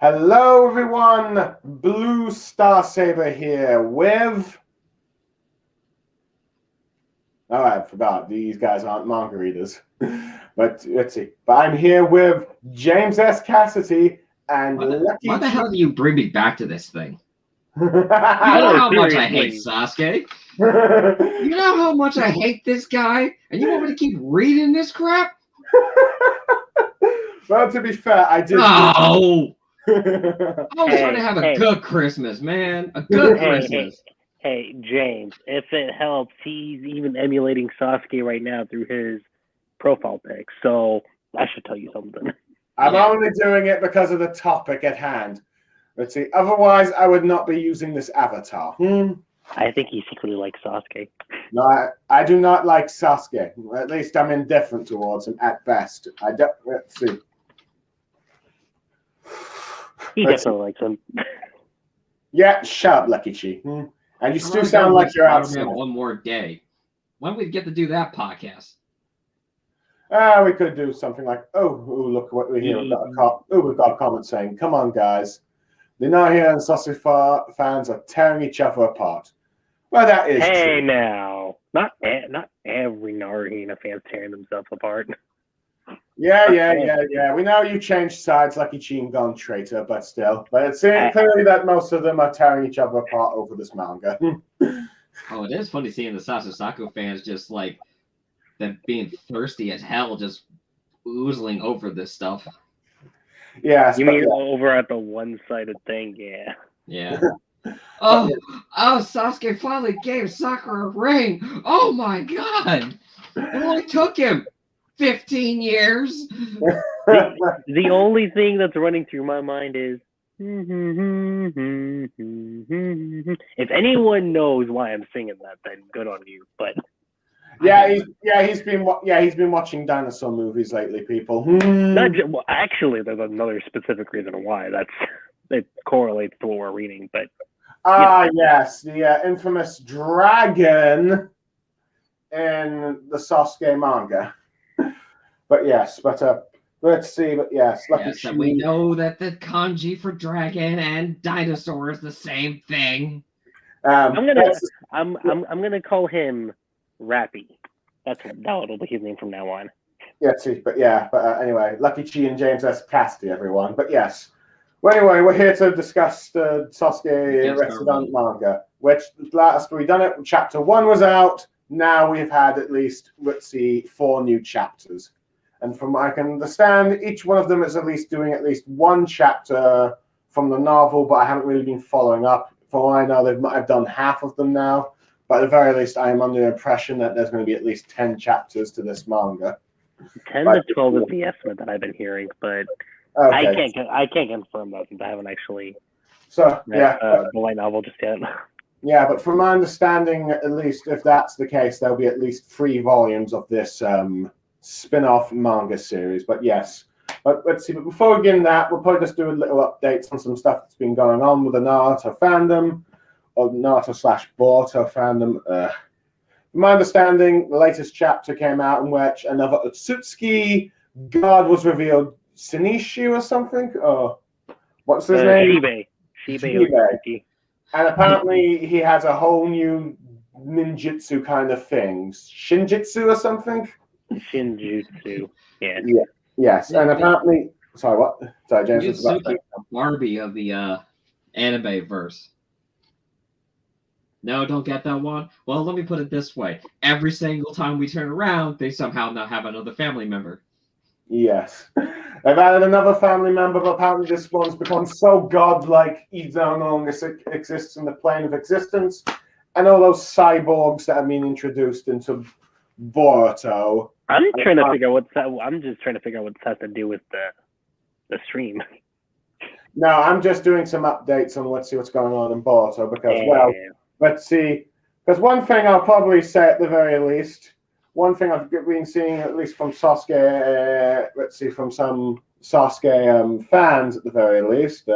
Hello, everyone. Blue Star Saber here with. Oh, I forgot. These guys aren't manga readers. But let's see. But I'm here with James S Cassidy and Why the Luckychi. hell do you bring me back to this thing? You I know know, how much I hate seriously. Sasuke? You know how much I hate this guy? And you want me to keep reading this crap? Well, to be fair, I did. No! I was trying to Hey, have a hey. good Christmas, man. A good Hey, Christmas. Hey, James, if it helps, he's even emulating Sasuke right now through his profile pic. So that should tell you something. I'm Yeah. only doing it because of the topic at hand. Let's see. Otherwise, I would not be using this avatar. I think he secretly likes Sasuke. No, I do not like Sasuke. At least I'm indifferent towards him at best. I don't. Let's see. He Let's definitely likes him. Yeah, shut up, Luckychi. And you I still wanna sound go like with you're Spider-Man outside. one more day. When we get to do that podcast? We could do something like, look what we hear. We've got a comment saying, come on, guys. The Nahia and Sasuke fans are tearing each other apart. Well, that is Hey, true. now, not every Naruto fan's tearing themselves apart. Yeah. We know you changed sides like a Chin Gon traitor, but still. But it's clearly that most of them are tearing each other apart over this manga. Oh, it is funny seeing the Sasuke fans just like them being thirsty as hell, just oozling over this stuff. Yes, You but mean yeah. over at the one-sided thing? Yeah. Yeah. Oh, Sasuke finally gave Sakura a ring. Oh my god! It only took him 15 years. The only thing that's running through my mind is if anyone knows why I'm singing that, then good on you. But he's been watching dinosaur movies lately, people. well, actually, there's another specific reason why it correlates to what we're reading. But Yes, the infamous dragon in the Sasuke manga. But yes, let's see. But yes, Yes, and we know that the kanji for dragon and dinosaur is the same thing. I'm gonna call him Rappy. That'll be his name from now on. Anyway, Luckychi and James S Cassidy, everyone. But yes. Well, anyway, we're here to discuss the Sasuke Retsuden manga, which last we done it. Chapter 1 was out. Now we've had at least, 4 new chapters. And from what I can understand, each one of them is at least doing at least one chapter from the novel, but I haven't really been following up. For all I know, I've done half of them now. But at the very least, I am under the impression that there's going to be at least 10 chapters to this manga. 10 to 12 is the estimate that I've been hearing, but okay. I can't confirm that since I haven't actually read the light novel just yet. Yeah, but from my understanding, at least if that's the case, there'll be at least 3 volumes of this spin-off manga series. But yes, but let's see. But before we get in that, we'll probably just do a little updates on some stuff that's been going on with the Naruto fandom, or Naruto/Boruto fandom. From my understanding, the latest chapter came out in which another Otsutsuki god was revealed. Sinishu or something? Or what's his name? Shibe. And apparently he has a whole new ninjutsu kind of thing. Shinjutsu or something? Shinjutsu. Yeah. Yes. And apparently sorry, what? Sorry, James was about to say. Barbie of the anime verse. No, don't get that one? Well, let me put it this way. Every single time we turn around, they somehow now have another family member. Yes. They've added another family member, but apparently this one's become so godlike he no longer exists in the plane of existence. And all those cyborgs that have been introduced into Boruto. I'm just trying to figure out what this has to do with the stream. No, I'm just doing some updates on what's going on in Boruto because let's see. Because one thing I'll probably say at the very least. One thing I've been seeing, at least from Sasuke, from some Sasuke fans at the very least.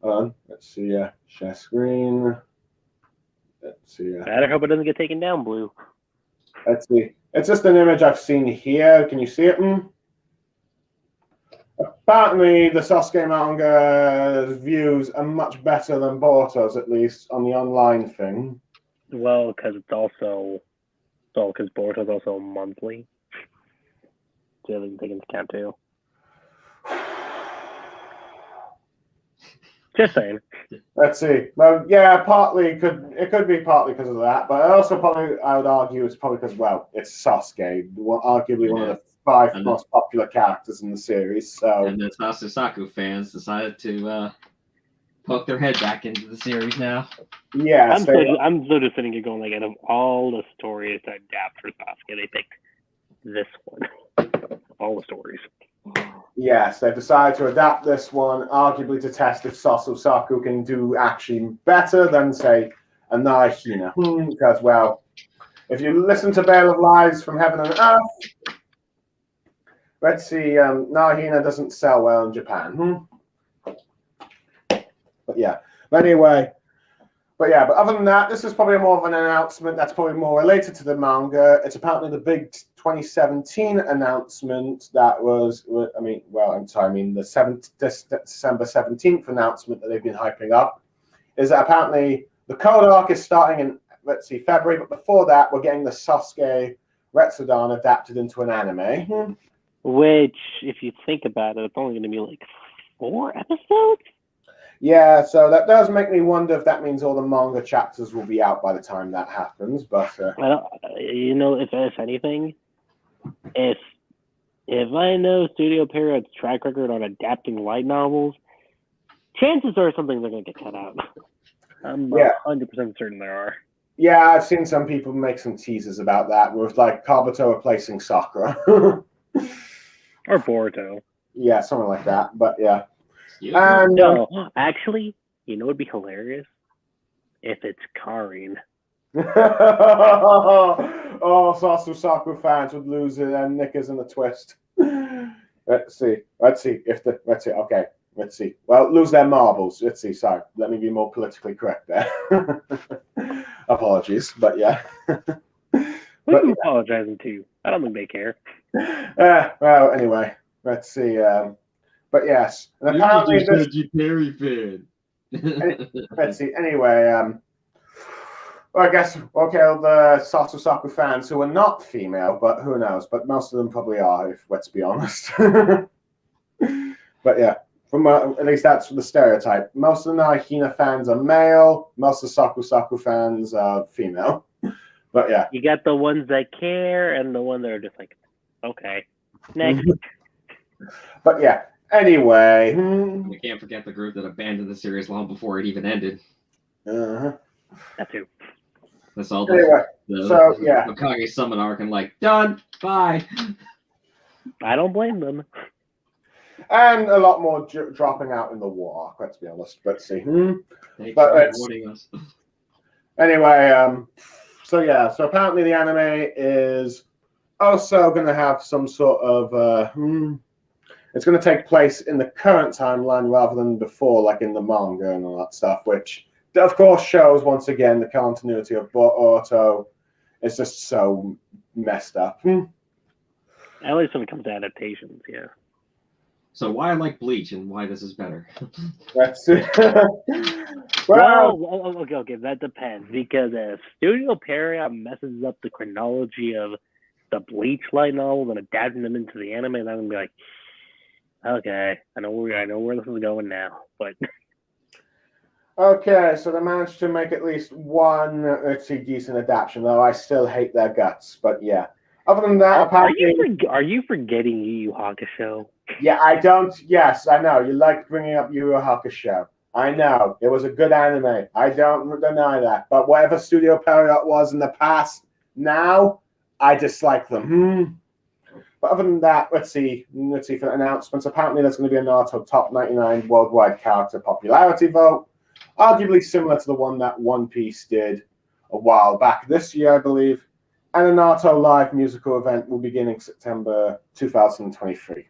Let's see, share screen. Let's see. I hope it doesn't get taken down, Blue. Let's see. It's just an image I've seen here. Can you see it? apparently the Sasuke manga views are much better than Boruto's, at least on the online thing. Well, because Boruto's also monthly. The other thing into account too. Just saying. Let's see. Well, yeah, it could be partly because of that, but also probably I would argue it's probably because it's Sasuke, arguably one of the 5 most popular characters in the series. So and the Sasuke fans decided to poke their head back into the series now. Yeah, I'm still just sitting here going like, out of all the stories to adapt for Sasuke, they picked this one. All the stories. Yes, they've decided to adapt this one, arguably to test if Sasuke can do actually better than, say, a Narihina. Because, well, if you listen to Veil of Lies from Heaven and Earth, let's see, Narihina doesn't sell well in Japan. But yeah, but anyway, but other than that, this is probably more of an announcement that's probably more related to the manga. It's apparently the big 2017 announcement that was, the December 17th announcement that they've been hyping up, is that apparently the Code arc is starting in, February, but before that, we're getting the Sasuke Retsuden adapted into an anime. Which, if you think about it, it's only going to be like 4 episodes? Yeah, so that does make me wonder if that means all the manga chapters will be out by the time that happens. But if anything, if I know Studio Period's track record on adapting light novels, chances are something they're going to get cut out. I'm 100% certain there are. Yeah, I've seen some people make some teasers about that, with like Kabuto replacing Sakura. Or Boruto. Yeah, something like that. But yeah. And, no, actually, you know what would be hilarious? If it's Karin. Sasuke fans would lose their knickers in a twist. Let's see. Okay, let's see. Well, lose their marbles. Let's see. Sorry, let me be more politically correct there. Apologies, but yeah. What are you apologizing to? I don't think they care. Well, anyway, let's see. But yes, and apparently this. Perry fan. Let's see. Anyway, well, I guess the Sasuke fans who are not female, but who knows? But most of them probably are, if let's be honest. But yeah, from at least that's the stereotype. Most of the Narihina fans are male. Most of the Sasuke fans are female. But yeah, you got the ones that care and the ones that are just like, okay, next. But yeah. Anyway, we can't forget the group that abandoned the series long before it even ended. That too. That's all. Anyway, the Hokage summon arc and like done. Bye. I don't blame them. And a lot more dropping out in the war arc. Let's be honest. Let's see. Anyway, so apparently the anime is also going to have some sort of. It's going to take place in the current timeline rather than before, like in the manga and all that stuff, which, of course, shows, once again, the continuity of Boruto is just so messed up. At least when it comes to adaptations, yeah. So why I like Bleach and why this is better? That's it. Okay, that depends. Because if Studio Period messes up the chronology of the Bleach light novel and adapting them into the anime, then I'm going to be like, okay, I know where this is going now, but okay, so they managed to make at least one, decent adaptation. Though I still hate their guts, but yeah. Other than that, are you forgetting Yu Yu Hakusho? Yeah, I don't. Yes, I know you like bringing up Yu Yu Hakusho. I know it was a good anime. I don't deny that. But whatever Studio Period was in the past, now I dislike them. But other than that, let's see for the announcements. Apparently, there's going to be a Naruto Top 99 Worldwide Character Popularity Vote, arguably similar to the one that One Piece did a while back this year, I believe. And a Naruto Live musical event will begin in September 2023.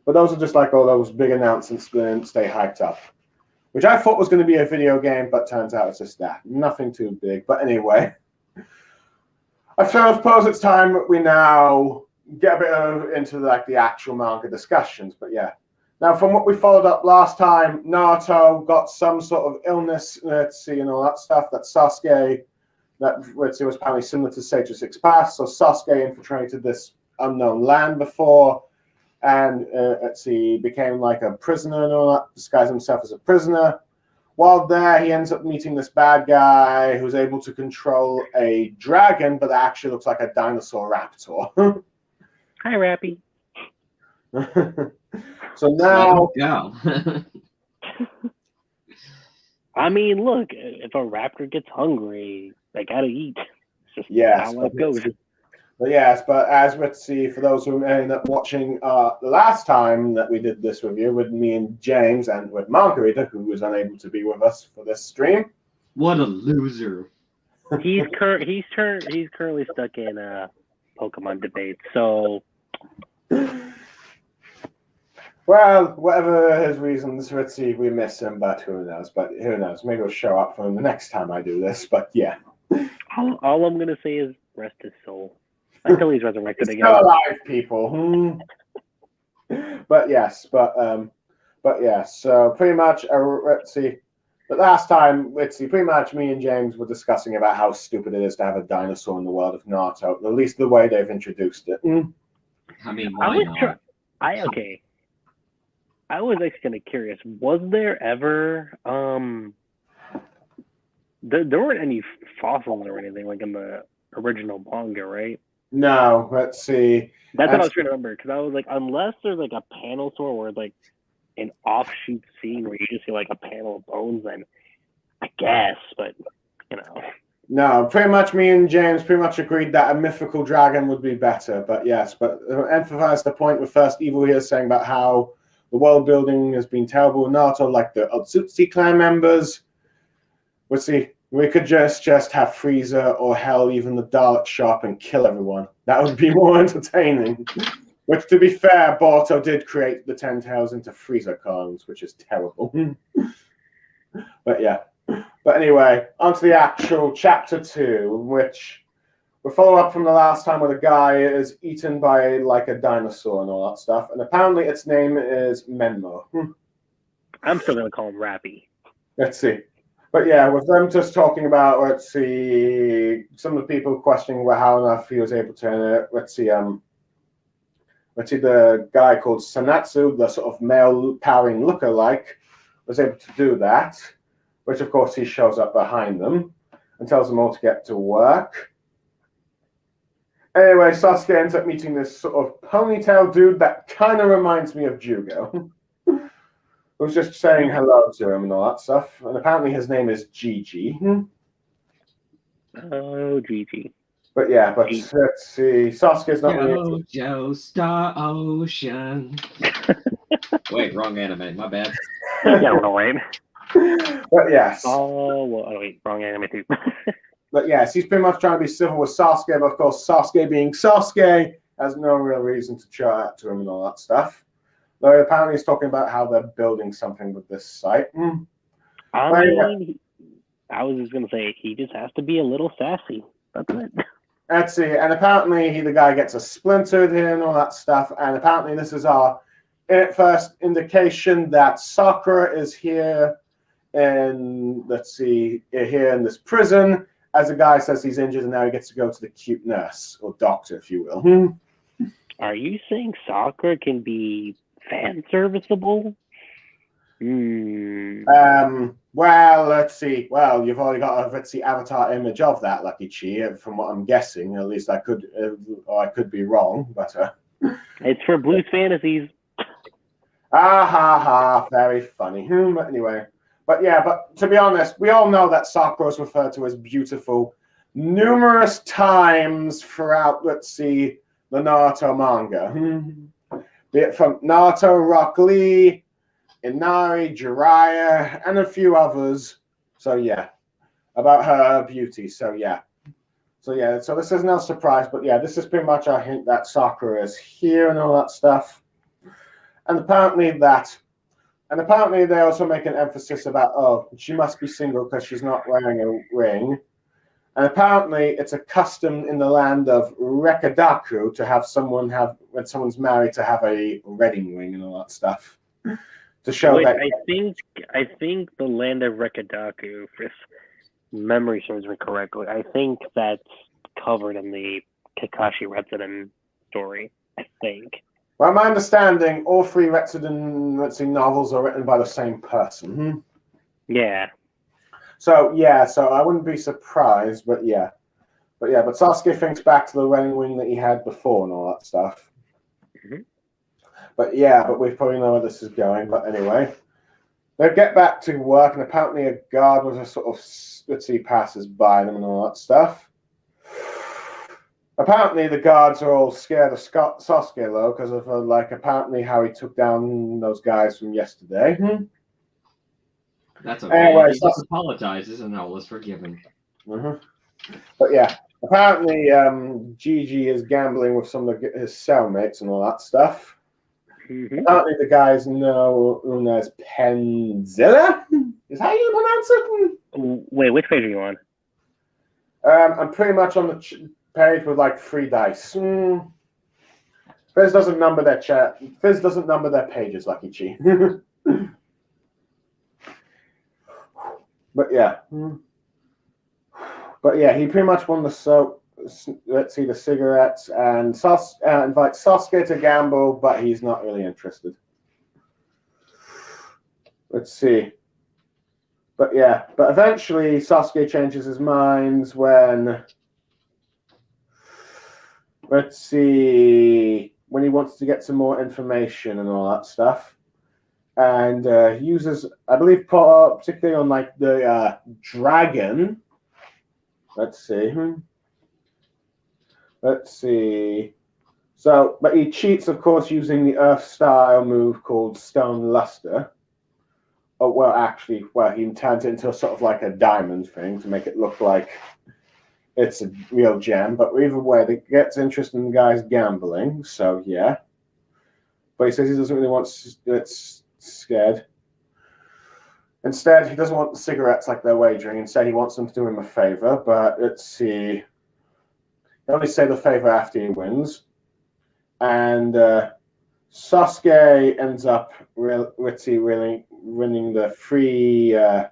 But those are just like all those big announcements to stay hyped up, which I thought was going to be a video game, but turns out it's just that. Nothing too big. But anyway, I suppose it's time we now get a bit into like the actual manga discussions, but yeah. Now, from what we followed up last time, Naruto got some sort of illness, let's see, and all that stuff, that Sasuke, that let's see, was apparently similar to Sage of Six Paths. So Sasuke infiltrated this unknown land before, and let's see, became like a prisoner and all that, disguised himself as a prisoner. While there, he ends up meeting this bad guy who's able to control a dragon, but that actually looks like a dinosaur raptor. Hi, Rappy. So now, go. I mean, look, if a raptor gets hungry, they gotta eat. It's just yes, how life goes. but as let's see, for those who ended up watching the last time that we did this review with me and James and with Margarita, who was unable to be with us for this stream. What a loser! He's currently stuck in Pokemon debate. So, well, whatever his reasons, let's see, we miss him, but who knows? But who knows? Maybe he'll show up for him the next time I do this. But yeah, all I'm gonna say is rest his soul until he's resurrected he's again. still alive, people. But yes, so pretty much, let's see. But last time, let's see, pretty much me and James were discussing about how stupid it is to have a dinosaur in the world of Naruto, at least the way they've introduced it. I mean, why not? I was actually kind of curious. Was there ever there weren't any fossils or anything like in the original manga, right? No, let's see. That's what I was trying to remember, because I was like, unless there's like a panel tour where like an offshoot scene where you just see like a panel of bones, then I guess, but you know. No, pretty much me and James pretty much agreed that a mythical dragon would be better, but yes, but emphasize the point with First Evil here saying about how the world building has been terrible in Naruto, like the Otsutsuki clan members. Let's see, we could just have Frieza or hell, even the Dalek show up and kill everyone. That would be more entertaining. Which, to be fair, Boruto did create the 10 Tails into Frieza clones, which is terrible. But yeah. But anyway, on to the actual chapter 2, which we follow up from the last time where the guy is eaten by like a dinosaur and all that stuff. And apparently its name is Menmo. I'm still going to call him Rappy. Let's see. But yeah, with them just talking about, let's see, some of the people questioning how enough he was able to, let's see, the guy called Sanatsu, the sort of male powering lookalike, was able to do that, which of course he shows up behind them and tells them all to get to work. Anyway, Sasuke ends up meeting this sort of ponytail dude that kind of reminds me of Jugo. Was just saying hello to him and all that stuff. And apparently his name is Gigi. Oh, Gigi. But yeah, but let's see. Sasuke's not really... Joe Star Ocean. Wait, wrong anime. My bad. Yeah, right. But yes. Oh, well, wait, wrong anime too. But yes, he's pretty much trying to be civil with Sasuke, but of course Sasuke being Sasuke has no real reason to chat out to him and all that stuff. Though apparently he's talking about how they're building something with this site. I was just going to say, he just has to be a little sassy. That's it. Let's see. And apparently the guy gets a splintered here and all that stuff. And apparently this is our first indication that Sakura is here in, let's see, here in this prison. As the guy says he's injured and now he gets to go to the cute nurse, or doctor, if you will. Are you saying Sakura can be fan serviceable? Well, let's see. Well, you've already got a avatar image of that Luckychi, from what I'm guessing. At least I could be wrong, but it's for Blues Fantasies. Very funny. But anyway, but to be honest, we all know that Sakura is referred to as beautiful numerous times throughout. Let's see, the Naruto manga. Be it from Naruto, Rock Lee, Inari, Jiraiya, and a few others. So yeah, about her beauty. So this is no surprise, but yeah, this is pretty much our hint that Sakura is here and all that stuff. And apparently they also make an emphasis about, she must be single because she's not wearing a ring. And apparently it's a custom in the land of Rekadaku to have when someone's married, to have a wedding ring and all that stuff. to show Which that. I think the land of Rekadaku, if memory serves me correctly, I think that's covered in the Kakashi Retsuden story. I think. Well, my understanding, all three Retsuden novels are written by the same person. Yeah. So I wouldn't be surprised, but Sasuke thinks back to the running wing that he had before and all that stuff. Mm-hmm. But we probably know where this is going. But anyway, they get back to work, and apparently a guard was a sort of passes by them and all that stuff. Apparently the guards are all scared of Sasuke though, because of apparently how he took down those guys from yesterday. That's okay. Anyway, he just apologizes and all is forgiven. Mm-hmm. But apparently Gigi is gambling with some of his cellmates and all that stuff. Mm-hmm. Apparently the guys known as Penzilla. Is how you pronounce it? Wait, which page are you on? I'm pretty much on the page with 3 dice. Fizz doesn't number their chat. Fizz doesn't number their pages, Luckychi. But he pretty much won the soap. Let's see the cigarettes and invites Sasuke to gamble, but he's not really interested. Let's see. But eventually Sasuke changes his mind when when he wants to get some more information and all that stuff. And uses, I believe, particularly on the dragon. Let's see. So, but he cheats, of course, using the Earth style move called Stone Luster. Oh, well, he turns it into a sort of a diamond thing to make it look like it's a real gem. But either way, it gets interested in the guys gambling. So but he says he doesn't really want. It's scared. Instead, he doesn't want the cigarettes like they're wagering. Instead, he wants them to do him a favor. But let's see. He only say the favor after he wins. And Sasuke ends up really winning the free. I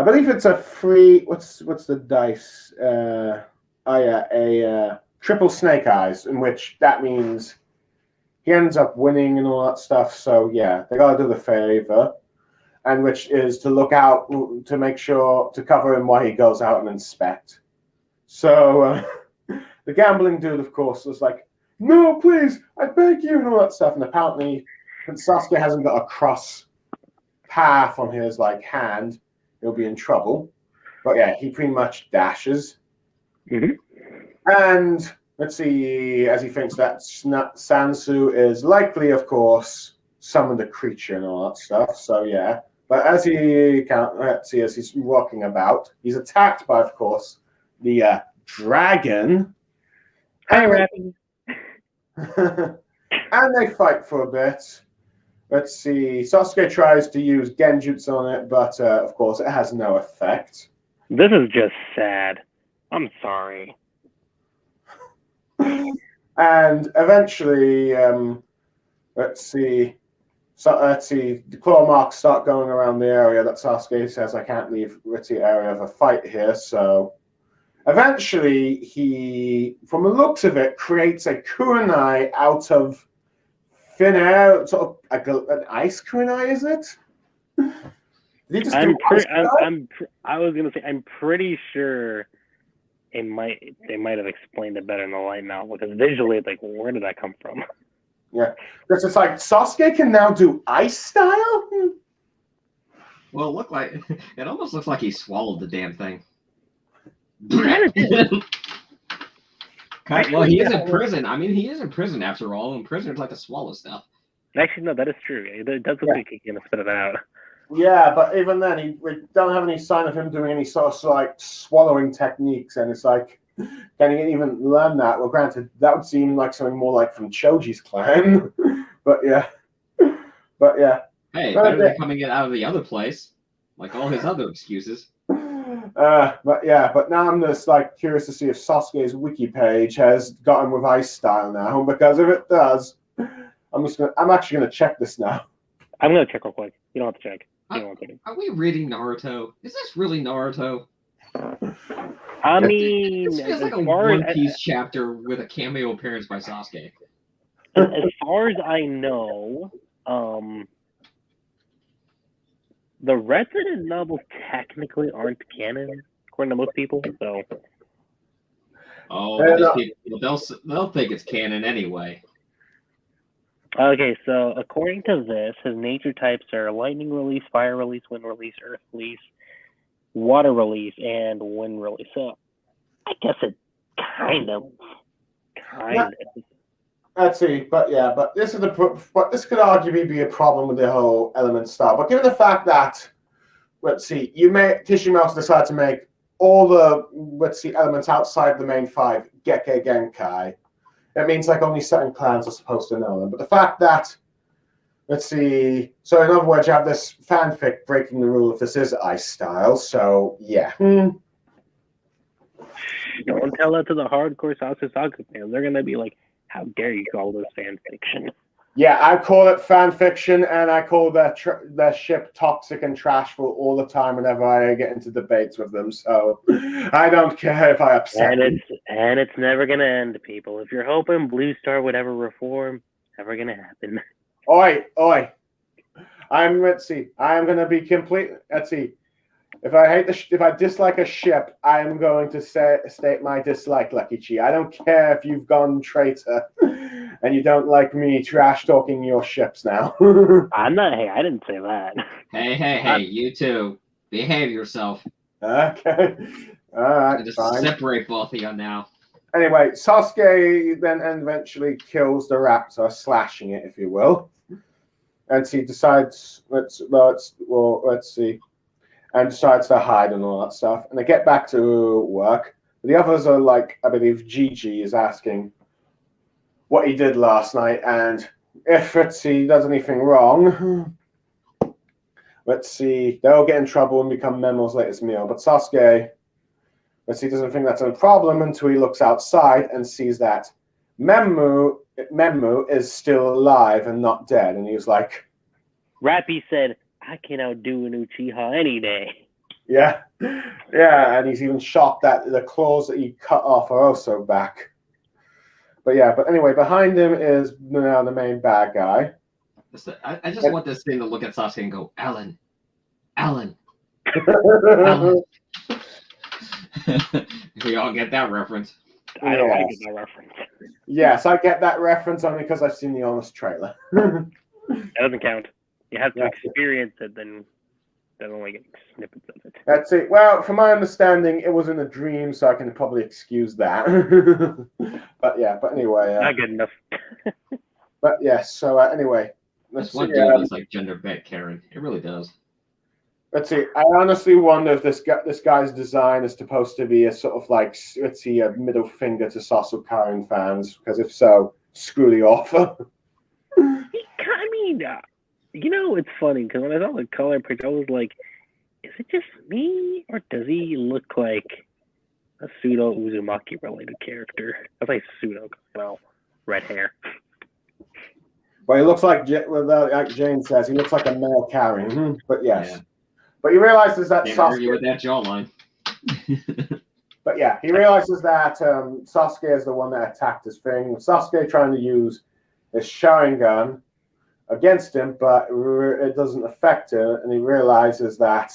believe it's a free. What's the dice? A triple snake eyes, in which that means he ends up winning and all that stuff. So they gotta do the favor, and which is to look out to make sure to cover him while he goes out and inspect. So the gambling dude, of course, was like, "No, please, I beg you," and all that stuff. And apparently, since Sasuke hasn't got a cross path on his hand, he'll be in trouble. But he pretty much dashes. Mm-hmm. And let's see, as he thinks that Sansu is likely, of course, summoned a creature and all that stuff. So but as he's walking about, he's attacked by, of course, the dragon. And they fight for a bit. Let's see. Sasuke tries to use genjutsu on it, but of course it has no effect. This is just sad. I'm sorry. And eventually, let's see. The claw marks start going around the area that Sasuke says, "I can't leave the area of a fight here." So eventually, he, from the looks of it, creates a kunai out of thin air, sort of an ice kunai, is it? Did he just I was gonna say I'm pretty sure they might have explained it better in the light novel, because visually it's where did that come from? Yeah, because it's Sasuke can now do ice style. Well, it almost looks like he swallowed the damn thing. Well, he is in prison. I mean, he is in prison after all, and prisoners like to swallow stuff. Actually, no, that is true. It does look like he's gonna spit it out. Yeah, but even then, we don't have any sign of him doing any sort of swallowing techniques, and it's can he even learn that? Well, granted, that would seem like something more from Choji's clan, but yeah. Hey, better than coming out of the other place, like all his other excuses. But now I'm just curious to see if Sasuke's wiki page has got him with ice style now, because if it does, I'm actually gonna check this now. I'm gonna check real quick. You don't have to check. You don't want to. Are we reading Naruto? Is this really Naruto? I mean, This feels like a far One as, Piece chapter with a cameo appearance by Sasuke. as far as I know, the Retsuden novels technically aren't canon, according to most people. So, Oh, these people, they'll think it's canon anyway. okay, so according to this, his nature types are lightning release, fire release, wind release, earth release, water release, and wind release. So, I guess it kind of. Let's see, but this is but this could arguably be a problem with the whole element style. But given the fact that, let's see, Tissue Mouse decided to make all the elements outside the main 5 Gekkei Genkai, it means like only certain clans are supposed to know them. But the fact that, let's see, so in other words, you have this fanfic breaking the rule if this is ice style. So yeah. Don't tell that to the hardcore Sasuke fans. They're gonna be like, "How dare you call this fan fiction?" Yeah, I call it fan fiction, and I call their ship toxic and trashful all the time whenever I get into debates with them. So I don't care if I upset them. And it's never gonna end, people. If you're hoping Blue Star would ever reform, it's never gonna happen. Oi. I am gonna be complete. Let's see. If I dislike a ship, I am going to state my dislike, Luckychi. I don't care if you've gone traitor and you don't like me trash talking your ships now. I'm not. Hey, I didn't say that. Hey, you two, behave yourself. Okay. All right. Just fine. separate both of you now. Anyway, Sasuke then eventually kills the raptor, slashing it, if you will. And he decides, let's see. And decides to hide and all that stuff. And they get back to work. The others are like, I believe Gigi is asking what he did last night and if he does anything wrong. Let's see, they'll get in trouble and become Memo's latest meal. But Sasuke, doesn't think that's a problem until he looks outside and sees that Memu is still alive and not dead. And he was like, Rappy said, "I can outdo an Uchiha any day." Yeah, and he's even shocked that the claws that he cut off are also back. But anyway, behind him is now the main bad guy. I just want this thing to look at Sasuke and go, Alan. We all get that reference. I don't like that reference. Yes, I get that reference only because I've seen the Honest trailer. That doesn't count. You have to experience it, then only get snippets of it. That's it. Well, from my understanding, it was in a dream, so I can probably excuse that. But anyway. Not good enough. But yes, so anyway. This one dude looks like gender bent Karen. It really does. Let's see. I honestly wonder if this guy's design is supposed to be a sort of like, let's see, a middle finger to Sasuke fans, because if so, screw the offer. I mean, it's funny because when I saw the color picture, I was like, is it just me, or does he look like a pseudo Uzumaki related character? I was like pseudo, red hair. Well, he looks like Jane says, he looks like a male Karen. But yes. Yeah. But he realizes that Can't argue with that jawline. But yeah, he realizes that Sasuke is the one that attacked his thing. Sasuke trying to use his Sharingan against him, but it doesn't affect him, and he realizes that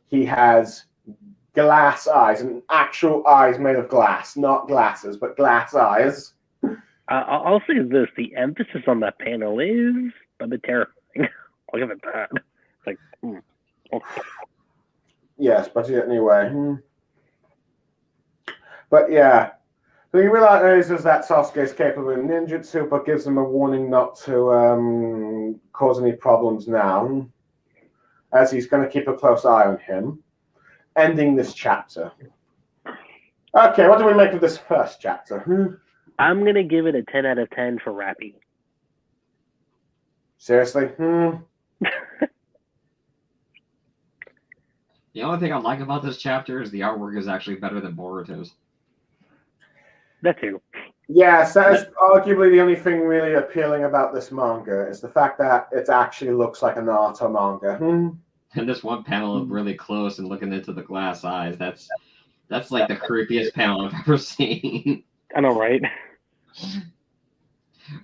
he has glass eyes, and actual eyes made of glass, not glasses, but glass eyes. I'll say this: the emphasis on that panel is a bit terrifying. I'll give it that. It's like, okay. Yes, but anyway. But yeah. So he realizes that Sasuke is capable of ninjutsu, but gives him a warning not to cause any problems now, as he's going to keep a close eye on him, ending this chapter. Okay, what do we make of this first chapter? I'm going to give it a 10 out of 10 for Rappy. Seriously? The only thing I like about this chapter is the artwork is actually better than Boruto's. That too. Yes, that is arguably the only thing really appealing about this manga is the fact that it actually looks like a Naruto manga. And this one panel of really close and looking into the glass eyes, that's like the creepiest panel I've ever seen. I know, right?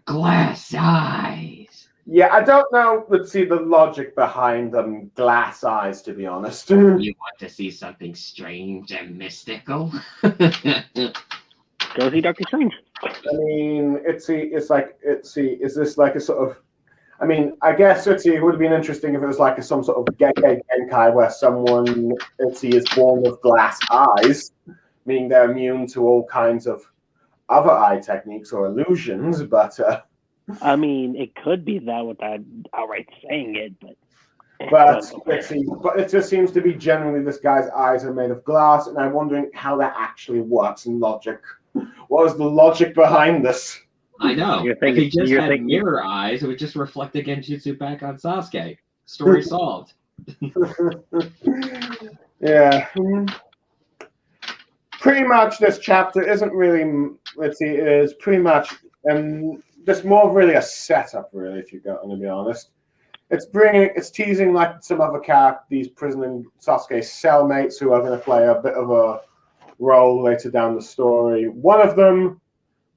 Glass eyes. Yeah, I don't know, let's see, the logic behind them glass eyes, to be honest. You want to see something strange and mystical? Go see Doctor Strange. I mean, is this like a sort of, I mean, I guess it would have been interesting if it was like some sort of Gekkei Genkai where someone, is born with glass eyes, meaning they're immune to all kinds of other eye techniques or illusions, but... I mean, it could be that without outright saying it, but it just seems to be generally this guy's eyes are made of glass, and I'm wondering how that actually works in logic. What is the logic behind this? I know. If he just had mirror eyes, it would just reflect the Genjutsu back on Sasuke. Story solved. Yeah. Pretty much this chapter isn't really, it is pretty much just more really a setup, really, if you're going to be honest. It's teasing like some other these prison and Sasuke cellmates who are going to play a bit of a role later down the story. One of them,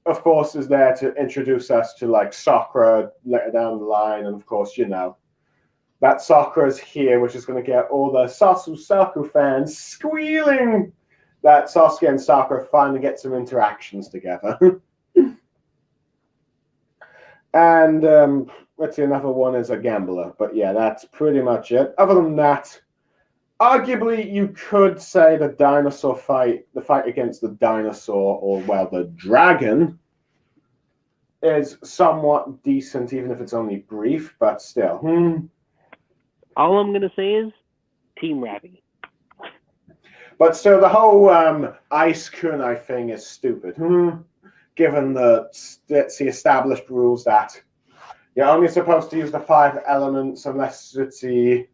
of course, is there to introduce us to like Sakura later down the line, and of course, that Sakura's here, which is going to get all the Sasu fans squealing that Sasuke and Sakura finally get some interactions together. And let's see, another one is a gambler. But yeah, that's pretty much it. Other than that, arguably you could say the fight against the dinosaur, or well, the dragon, is somewhat decent, even if it's only brief, but still. All I'm going to say is Team Ravi. But still, the whole ice kunai thing is stupid. Given the established rules that you're only supposed to use the 5 elements unless be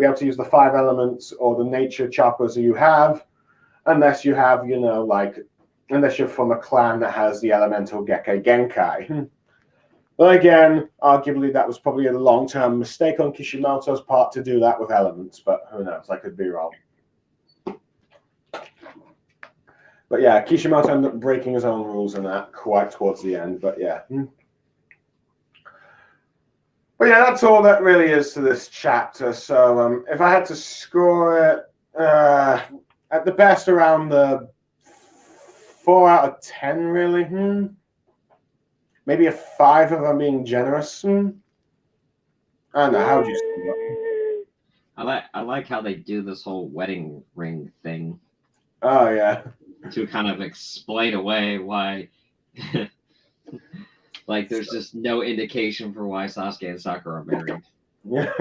able to use the 5 elements or the nature chakras you have, unless you have, unless you're from a clan that has the elemental Gekkei Genkai. But again, arguably that was probably a long-term mistake on Kishimoto's part to do that with elements, but who knows, I could be wrong. But yeah, Kishimoto ended up breaking his own rules in that quite towards the end, but yeah. But yeah, that's all that really is to this chapter. So if I had to score it, at the best around the 4 out of 10, really. Maybe a 5 if I'm being generous. I don't know, how would you say that? I like how they do this whole wedding ring thing. Oh, yeah. To kind of explain away why, like, there's just no indication for why Sasuke and Sakura are married. Yeah,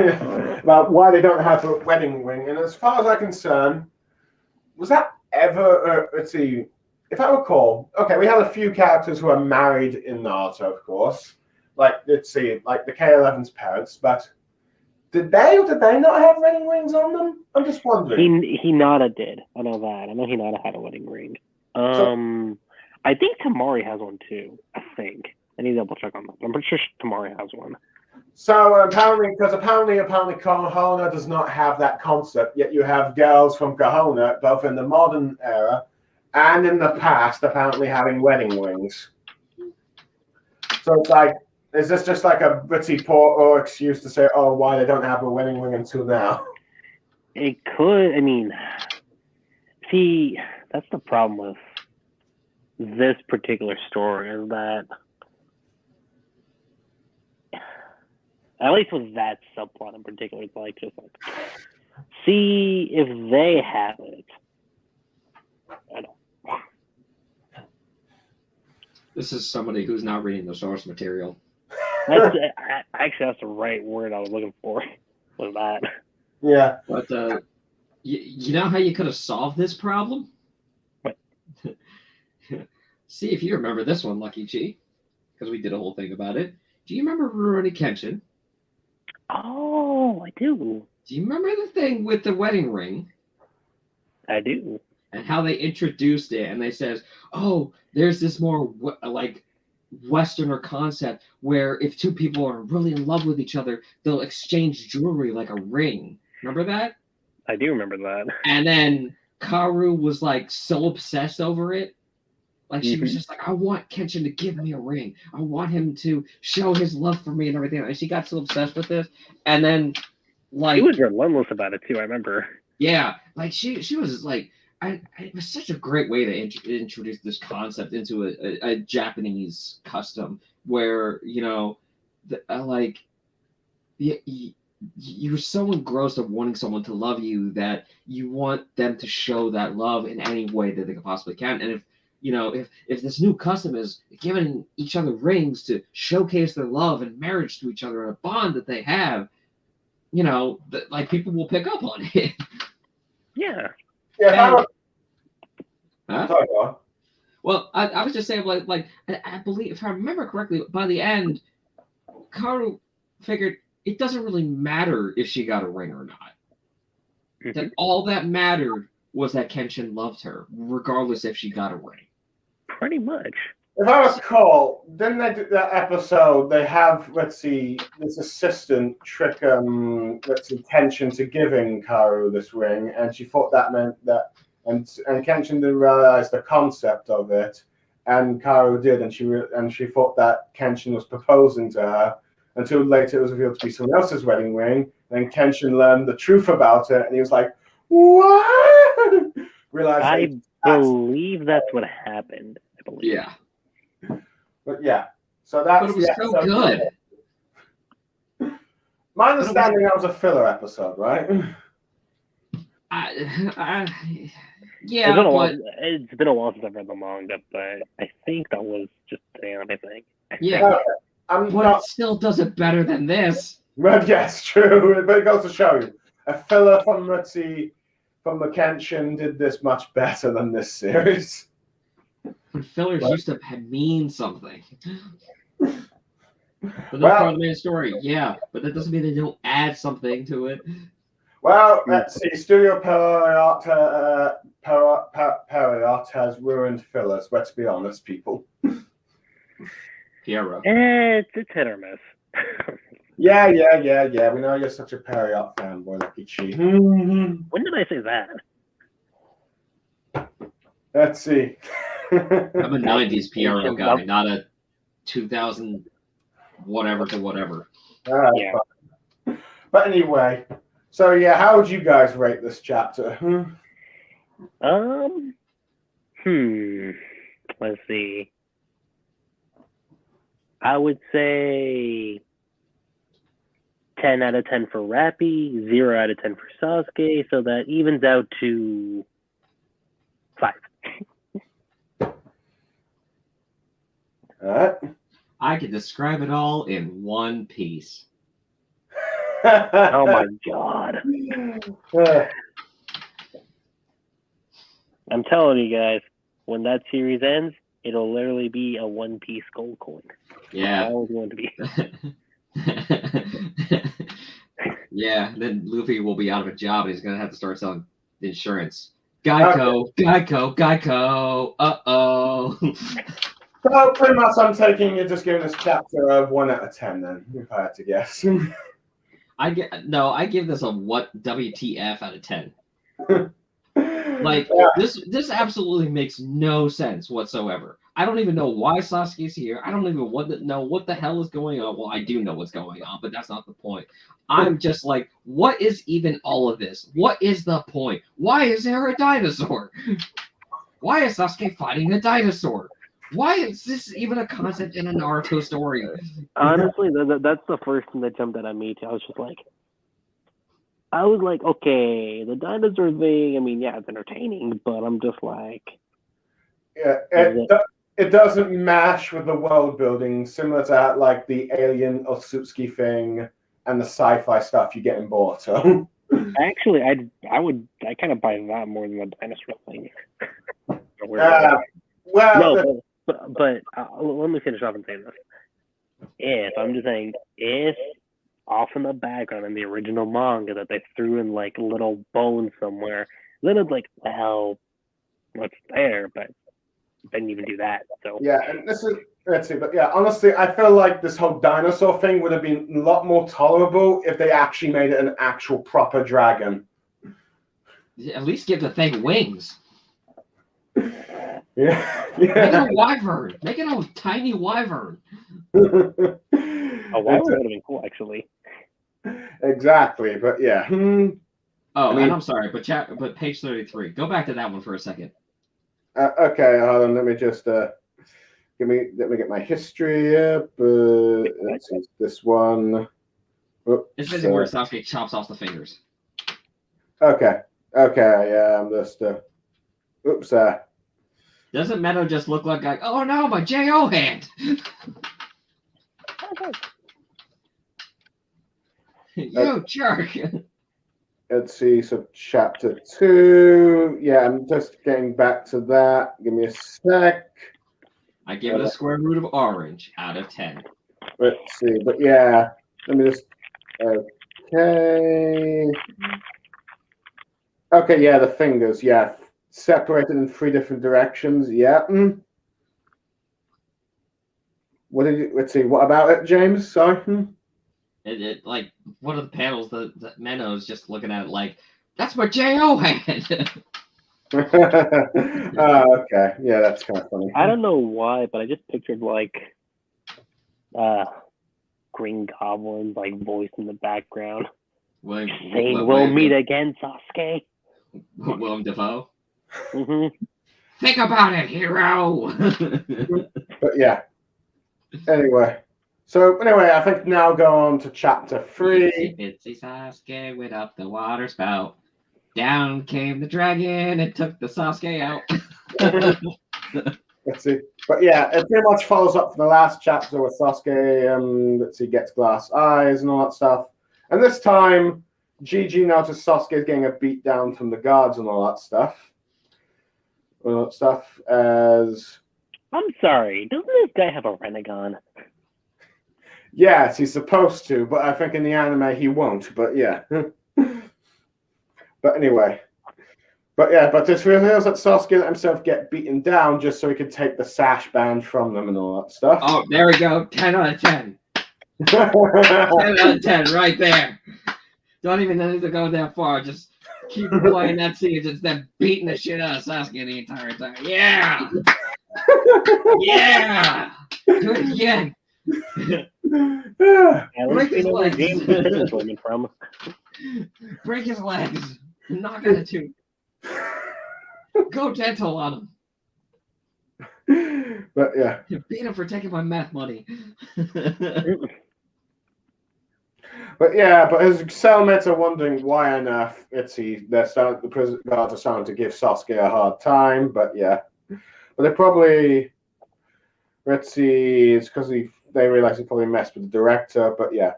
about why they don't have a wedding ring. And as far as I'm concerned, was that ever, let's see, if I recall, okay, we have a few characters who are married in Naruto, of course. Like, let's see, like the K11's parents, but did they or did they not have wedding rings on them? I'm just wondering. Hinata did. I know that. I know Hinata had a wedding ring. I think Tamari has one too. I think. I need to double check on that. I'm pretty sure Tamari has one. So apparently Kohona does not have that concept. Yet you have girls from Kohona, both in the modern era and in the past, apparently having wedding rings. So it's like, is this just like a pretty poor excuse to say, oh, why they don't have a wedding ring until now? It could. I mean, see, that's the problem with this particular story is that, at least with that subplot in particular, it's like just like, see if they have it. I don't. This is somebody who's not reading the source material. Actually, that's the right word I was looking for. Was that? Yeah. But you know how you could have solved this problem? What? See if you remember this one, Luckychi, because we did a whole thing about it. Do you remember Rurouni Kenshin? Oh, I do. Do you remember the thing with the wedding ring? I do. and how they introduced it, and they says, "Oh, there's this more like Westerner concept where if two people are really in love with each other, they'll exchange jewelry like a ring." Remember that? I do remember that. And then Kaoru was like so obsessed over it. Like she was just like, I want Kenshin to give me a ring. I want him to show his love for me and everything. And she got so obsessed with this. And then like he was relentless about it too, I remember. Yeah, like she was like, it was such a great way to introduce this concept into a Japanese custom where like you're so engrossed of wanting someone to love you that you want them to show that love in any way that they possibly can. And if this new custom is giving each other rings to showcase their love and marriage to each other and a bond that they have, like people will pick up on it. Yeah. Yeah. Huh? Sorry, go on. Well, I was just saying, like I believe, if I remember correctly, by the end, Kaoru figured it doesn't really matter if she got a ring or not. That all that mattered was that Kenshin loved her, regardless if she got a ring. Pretty much. If I recall, didn't they do that episode? They have, let's see, this assistant trick, Kenshin to giving Kaoru this ring, and she thought that meant that, and Kenshin didn't realize the concept of it, and Kaoru did, and she thought that Kenshin was proposing to her, until later it was revealed to be someone else's wedding ring, and Kenshin learned the truth about it, and he was like, "What?" I believe that's what happened. I believe. Yeah. But yeah, so that's. But it was so good. My understanding, that was a filler episode, right? Yeah, it's been a while since I've read the manga, but I think that was just an anime thing. Yeah, it still does it better than this. Well, yes, true. But it goes to show you, a filler from from the Kenshin did this much better than this series. But fillers used to mean something. But that's part of the main story, yeah. But that doesn't mean they don't add something to it. Well, let's see. Studio Periot has ruined fillers. Let's be honest, people. Piero. It's hit or miss. Yeah. We know you're such a Periot fanboy, Luckychi. When did I say that? Let's see. I'm a 90s Piero guy, not a 2000 whatever to whatever. Yeah. But anyway, so yeah, how would you guys rate this chapter? Let's see. I would say 10 out of 10 for Rappy, 0 out of 10 for Sasuke, so that evens out to 5. All right. I could describe it all in one piece. Oh my god. I'm telling you guys, when that series ends, it'll literally be a one-piece gold coin. Yeah. That's all it's going to be. Yeah, then Luffy will be out of a job and he's going to have to start selling insurance. Geico. Uh-oh. So pretty much I'm taking you're just giving this chapter a 1 out of 10 then, if I had to guess. I give this a WTF out of 10. Like this absolutely makes no sense whatsoever. I don't even know why Sasuke's here. I don't even know what the hell is going on. Well, I do know what's going on, but that's not the point. I'm just like, what is even all of this? What is the point? Why is there a dinosaur? Why is Sasuke fighting a dinosaur? Why is this even a concept in a Naruto story? Honestly, that's the first thing that jumped out at me too. I was like, okay, the dinosaur thing, I mean, yeah, it's entertaining, but I'm just like... Yeah, it doesn't mash with the world building, similar to like the alien Otsutsuki thing and the sci-fi stuff you get in Boruto. Actually, I kind of buy that more than the dinosaur thing. But let me finish off and say this. If off in the background in the original manga that they threw in like little bones somewhere, then it's like, well, what's there, but didn't even do that. So yeah, and this is let's see, but yeah, honestly, I feel like this whole dinosaur thing would have been a lot more tolerable if they actually made it an actual proper dragon. At least give the thing wings. Yeah, Make it yeah. a wyvern. Make it a tiny wyvern. a wyvern would have been cool, actually. Exactly, but yeah. Oh, I mean- and I'm sorry, but page 33. Go back to that one for a second. Okay, hold on. Let me just let me get my history up. Let's see this one. Oops, It's basically where Sasuke chops off the fingers. Okay, yeah, I'm just. Oops. Doesn't Meadow just look like oh no, my J.O. hand? You jerk. Let's see. So chapter 2. Yeah, I'm just getting back to that. Give me a sec. I give it a square root of orange out of 10. Let's see. But yeah, let me just. Okay. Okay. Yeah, the fingers. Yeah, separated in 3 different directions. Yeah. What did you? Let's see. What about it, James? Sorry. It like one of the panels that Meadow's just looking at it like that's my J.O. hand. Okay. Yeah, that's kind of funny. I don't know why, but I just pictured like Green Goblin like voice in the background saying, "We'll meet again, Sasuke." Willem Dafoe. Mm-hmm. Think about it, hero. But yeah. Anyway. So anyway, I think now go on to chapter 3. Itsy Sasuke went up the water spout. Down came the dragon and took the Sasuke out. Let's see. But yeah, it pretty much follows up from the last chapter where Sasuke, let's see, gets glass eyes and all that stuff. And this time, Gigi noticed Sasuke is getting a beat down from the guards and all that stuff. As I'm sorry, doesn't this guy have a Renegon? yes, he's supposed to, but I think in the anime he won't. But yeah. But anyway. But yeah, but it reveals that Sasuke let himself get beaten down just so he could take the sash band from them and all that stuff. Oh, there we go. 10 out of 10. 10 out of 10 right there. Don't even need to go that far. Just keep playing that scene. Just them beating the shit out of Sasuke the entire time. Yeah. Yeah. Do it again. Break his legs. James is women from. Break his legs. Knock on a tooth. Go dental on him. But yeah. Beat him for taking my meth money. But yeah, but his cellmates are wondering why on earth the prison guards are starting to give Sasuke a hard time. But yeah, but they probably it's because they realize he probably messed with the director. But yeah,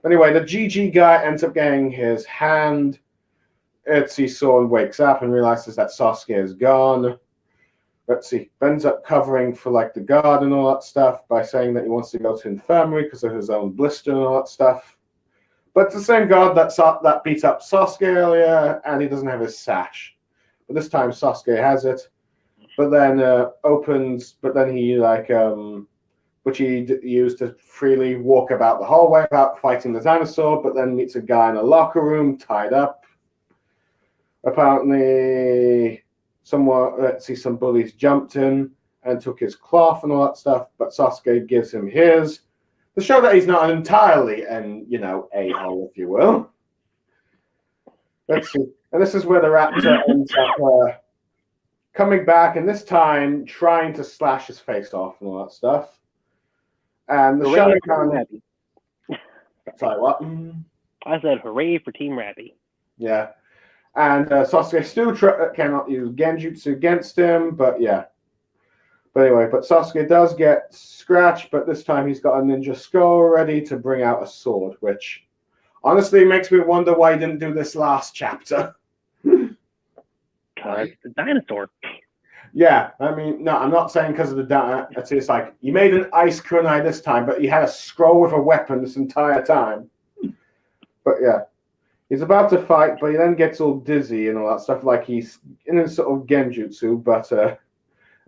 anyway, the GG guy ends up getting his hand. Sword wakes up and realizes that Sasuke is gone. Ends up covering for like the guard and all that stuff by saying that he wants to go to infirmary because of his own blister and all that stuff. But it's the same guard that beat up Sasuke earlier, and he doesn't have his sash. But this time Sasuke has it. But then which he used to freely walk about the hallway without fighting the dinosaur. But then meets a guy in a locker room tied up. Apparently, some bullies jumped in and took his cloth and all that stuff. But Sasuke gives him his. To show that he's not entirely a-hole, if you will. Let's see. And this is where the raptor ends up coming back, and this time trying to slash his face off and all that stuff. And the Sharingan... Sorry, what? I said hooray for Team Rappy. Yeah. And Sasuke still cannot use Genjutsu against him, but yeah. But anyway, Sasuke does get scratched, but this time he's got a ninja skull ready to bring out a sword, which honestly makes me wonder why he didn't do this last chapter. Because it's a dinosaur. Yeah, I mean, no, I'm not saying because of the dinosaur. It's like, you made an ice kunai this time, but you had a scroll with a weapon this entire time. But yeah. He's about to fight, but he then gets all dizzy and all that stuff, like he's in a sort of genjutsu, but and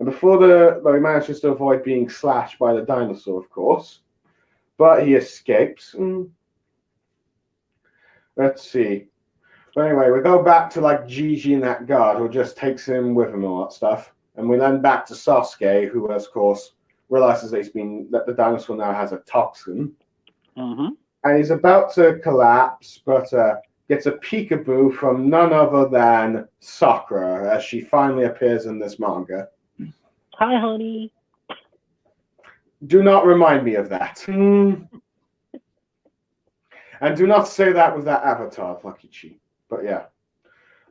before he manages to avoid being slashed by the dinosaur, of course. But he escapes. Let's see. But anyway, we go back to like Gigi and that guard who just takes him with him and all that stuff. And we then back to Sasuke, who of course realizes that the dinosaur now has a toxin. And he's about to collapse, but gets a peekaboo from none other than Sakura as she finally appears in this manga. Hi, honey. Do not remind me of that. And do not say that with that avatar, Luckychi. But yeah.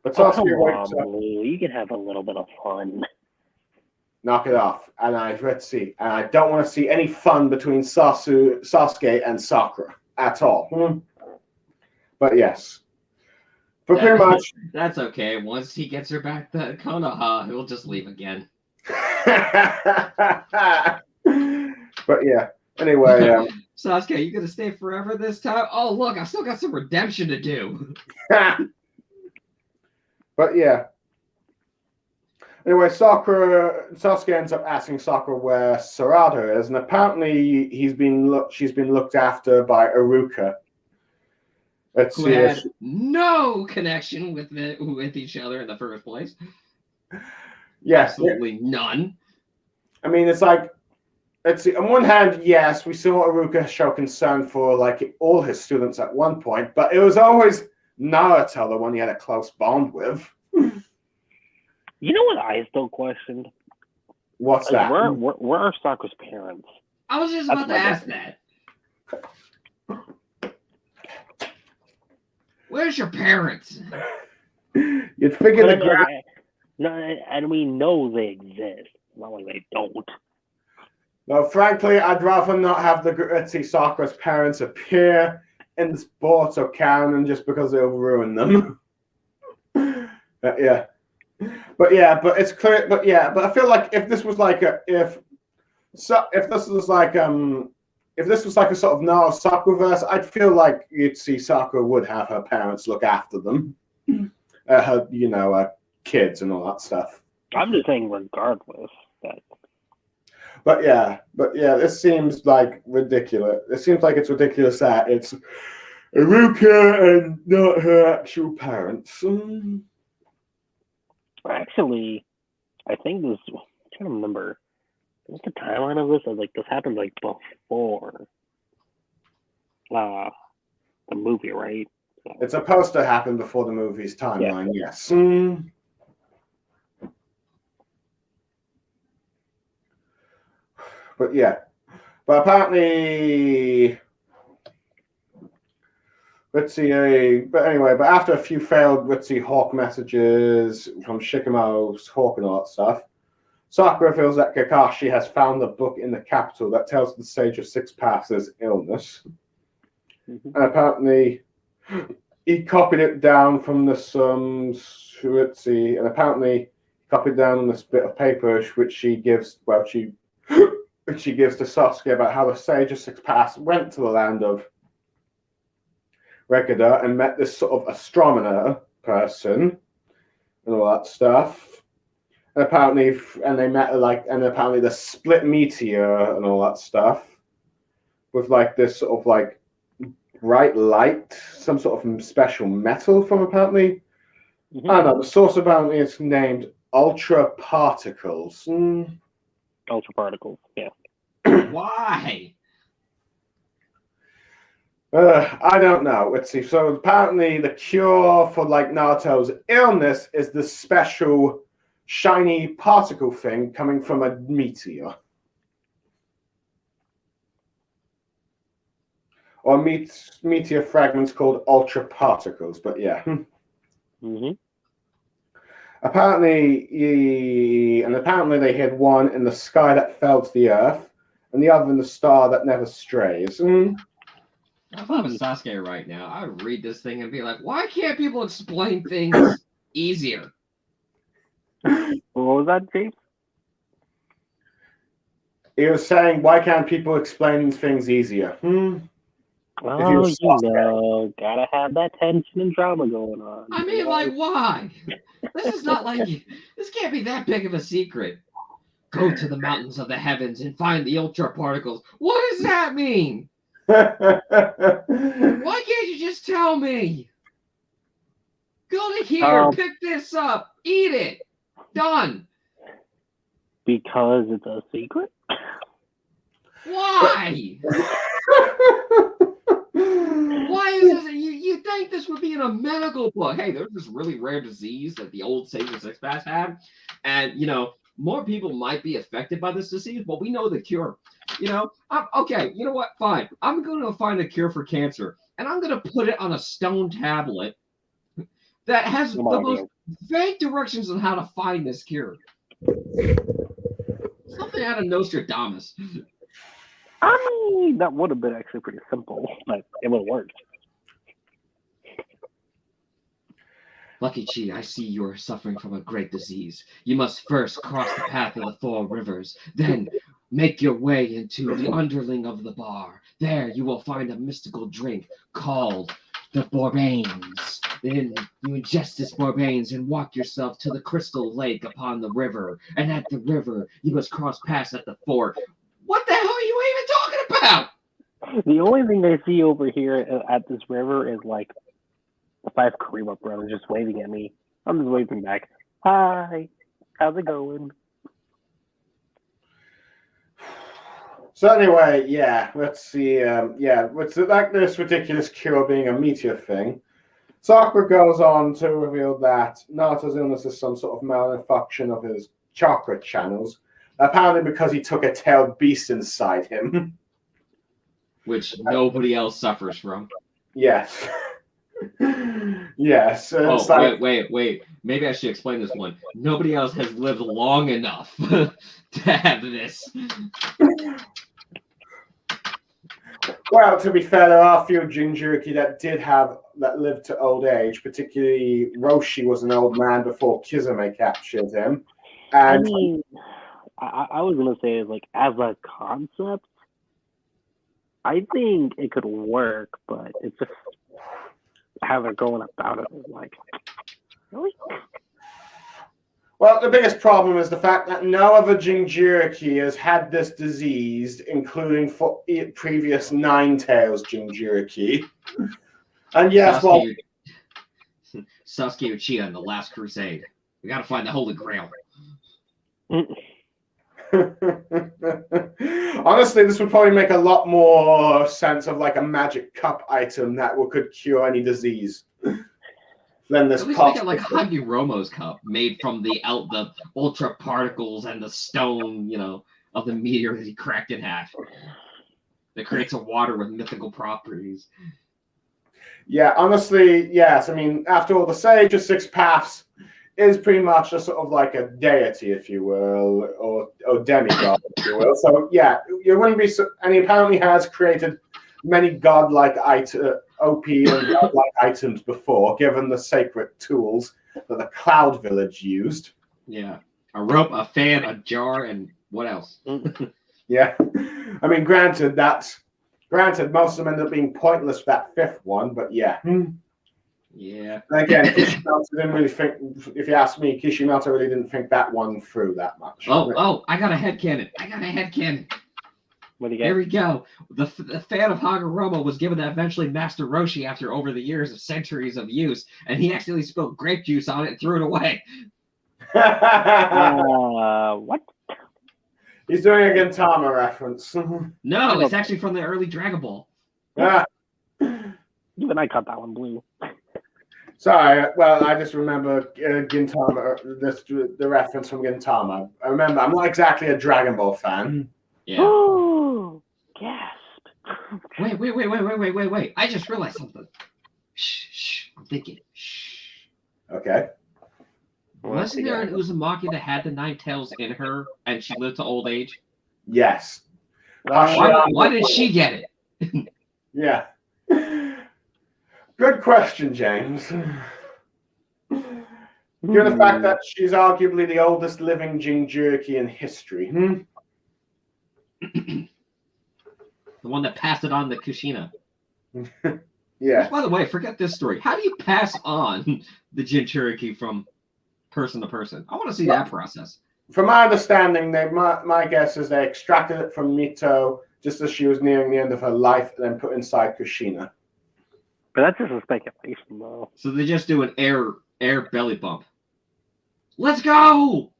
But Oh, Sasuke come wakes on, up. Blue. You can have a little bit of fun. Knock it off. And let's see. And I don't want to see any fun between Sasuke and Sakura at all. But yes. But pretty much. That's okay. Once he gets her back to Konoha, he'll just leave again. But yeah. Anyway. Sasuke, you gonna stay forever this time? Oh, look, I still got some redemption to do. But yeah. Anyway, Sasuke ends up asking Sakura where Sarada is, and apparently she's been looked after by Iruka. Who had no connection with each other in the first place. Yes, absolutely none. I mean, it's like, let's see. On one hand, yes, we saw Iruka show concern for like all his students at one point, but it was always Naruto the one he had a close bond with. You know what I still questioned? What's that? Where are Sakura's parents? I was just about to ask that. Where's your parents? You'd figure No, and we know they exist. Not like they don't. No, frankly, I'd rather not have the Gritty Sakura's parents appear in the sports or canon just because it'll ruin them. Yeah. But it's clear. But I feel like if this was like if this was like a sort of Naruto Sakura-verse, I'd feel like you'd see Sakura would have her parents look after them, her kids and all that stuff. I'm just saying, regardless. But yeah, this seems like ridiculous. It seems like it's ridiculous that it's Iruka and not her actual parents. Actually, I think this. I'm trying to remember. What's the timeline of this? Like this happened like before the movie, right? So. It's supposed to happen before the movie's timeline. Yeah. Yes. But yeah. But apparently, let's see. But anyway, after a few failed, Hawk messages from Shikamaru's Hawk and all that stuff, Sakura feels that Kakashi has found the book in the capital that tells the Sage of Six Paths' illness. And apparently, he copied it down from the and apparently copied down on this bit of paper which she gives to Sasuke about how the Sage of Six Paths went to the land of Rekida and met this sort of astronomer person and all that stuff. And apparently the split meteor and all that stuff with like this sort of like bright light, some sort of special metal from apparently. I don't know. The source apparently is named Ultra Particles. Ultra Particles, yeah. Why? I don't know. Let's see. So apparently the cure for like Naruto's illness is this special shiny particle thing coming from a meteor. Or meteor fragments called ultra particles, but yeah. Apparently they hid one in the sky that fell to the earth, and the other in the star that never strays. If I was Sasuke right now, I would read this thing and be like, why can't people explain things easier? What was that, James? He was saying, why can't people explain things easier? Oh, gotta have that tension and drama going on. I mean, like, why? This is not like this can't be that big of a secret. Go to the mountains of the heavens and find the ultra particles. What does that mean? Why can't you just tell me? Go to here, pick this up, eat it. Done. Because it's a secret? Why? Why is this? You think this would be in a medical book? Hey, there's this really rare disease that the old Satan Six Pass had, and more people might be affected by this disease, but we know the cure. Okay, you know what? Fine. I'm going to find a cure for cancer, and I'm going to put it on a stone tablet that has the most vague directions on how to find this cure. Something out of Nostradamus. I mean, that would have been actually pretty simple, but it would have worked. Luckychi, I see you are suffering from a great disease. You must first cross the path of the 4 rivers, then make your way into the underling of the bar. There you will find a mystical drink called the Borbanes. Then you ingest this Borbanes and walk yourself to the crystal lake upon the river. And at the river, you must cross paths at the fort. What the hell are you even talking about? The only thing I see over here at this river is like the 5 Karima brothers just waving at me. I'm just waving back. Hi, how's it going? So anyway, yeah, let's see. With like this ridiculous cure being a meteor thing, Sakura goes on to reveal that Naruto's illness is some sort of malfunction of his chakra channels, apparently because he took a tailed beast inside him. Which nobody else suffers from. Yes. Yes. Wait. Maybe I should explain this one. Nobody else has lived long enough to have this. Well, to be fair, there are a few Jinchuriki that lived to old age. Particularly, Roshi was an old man before Kizume captured him. And I mean, I was gonna say, like, as a concept, I think it could work, but it's just how they're going about it is like, really? Well, the biggest problem is the fact that no other Jinchuriki has had this disease, including for previous Nine-Tails Jinchuriki. And yes, Sasuke Uchiha in the Last Crusade. We gotta find the Holy Grail. Honestly, this would probably make a lot more sense of like a magic cup item that could cure any disease than this. At least make it like Hagiromo's cup, made from the ultra particles and the stone, of the meteor that he cracked in half. That creates a water with mythical properties. Yeah, honestly, yes. I mean, after all, the Sage of Six Paths is pretty much a sort of like a deity, if you will, or demigod, if you will. So yeah, you wouldn't be. And he apparently has created many godlike OP and godlike items before, given the sacred tools that the Cloud Village used. Yeah, a rope, a fan, a jar, and what else? Yeah, I mean, granted, most of them ended up being pointless for that 5th one, but yeah. Yeah. Again, Kishimoto didn't really think. If you ask me, Kishimoto really didn't think that one through that much. Oh! I got a headcanon. What do you get? Here we go. The fan of Hagoromo was given to eventually Master Roshi after over the years of centuries of use, and he accidentally spilled grape juice on it and threw it away. What? He's doing a Gintama reference. No, it's actually from the early Dragon Ball. Even I cut that one blue. Sorry, well, I just remember Gintama, the reference from Gintama. I remember, I'm not exactly a Dragon Ball fan. Yeah. Oh, gasp. Wait. I just realized something. Shh. I'm thinking. Shh. Okay. Wasn't there an Uzumaki that had the 9 tails in her and she lived to old age? Yes. Why did she get it? Yeah. Good question, James. Given the fact that she's arguably the oldest living Jinchuriki in history. The one that passed it on to Kushina. Yeah. Which, by the way, forget this story. How do you pass on the Jinchuriki from person to person? I want to see that process. From my understanding, my guess is they extracted it from Mito just as she was nearing the end of her life, and then put inside Kushina. But that's just a speculation, though. So they just do an air belly bump. Let's go!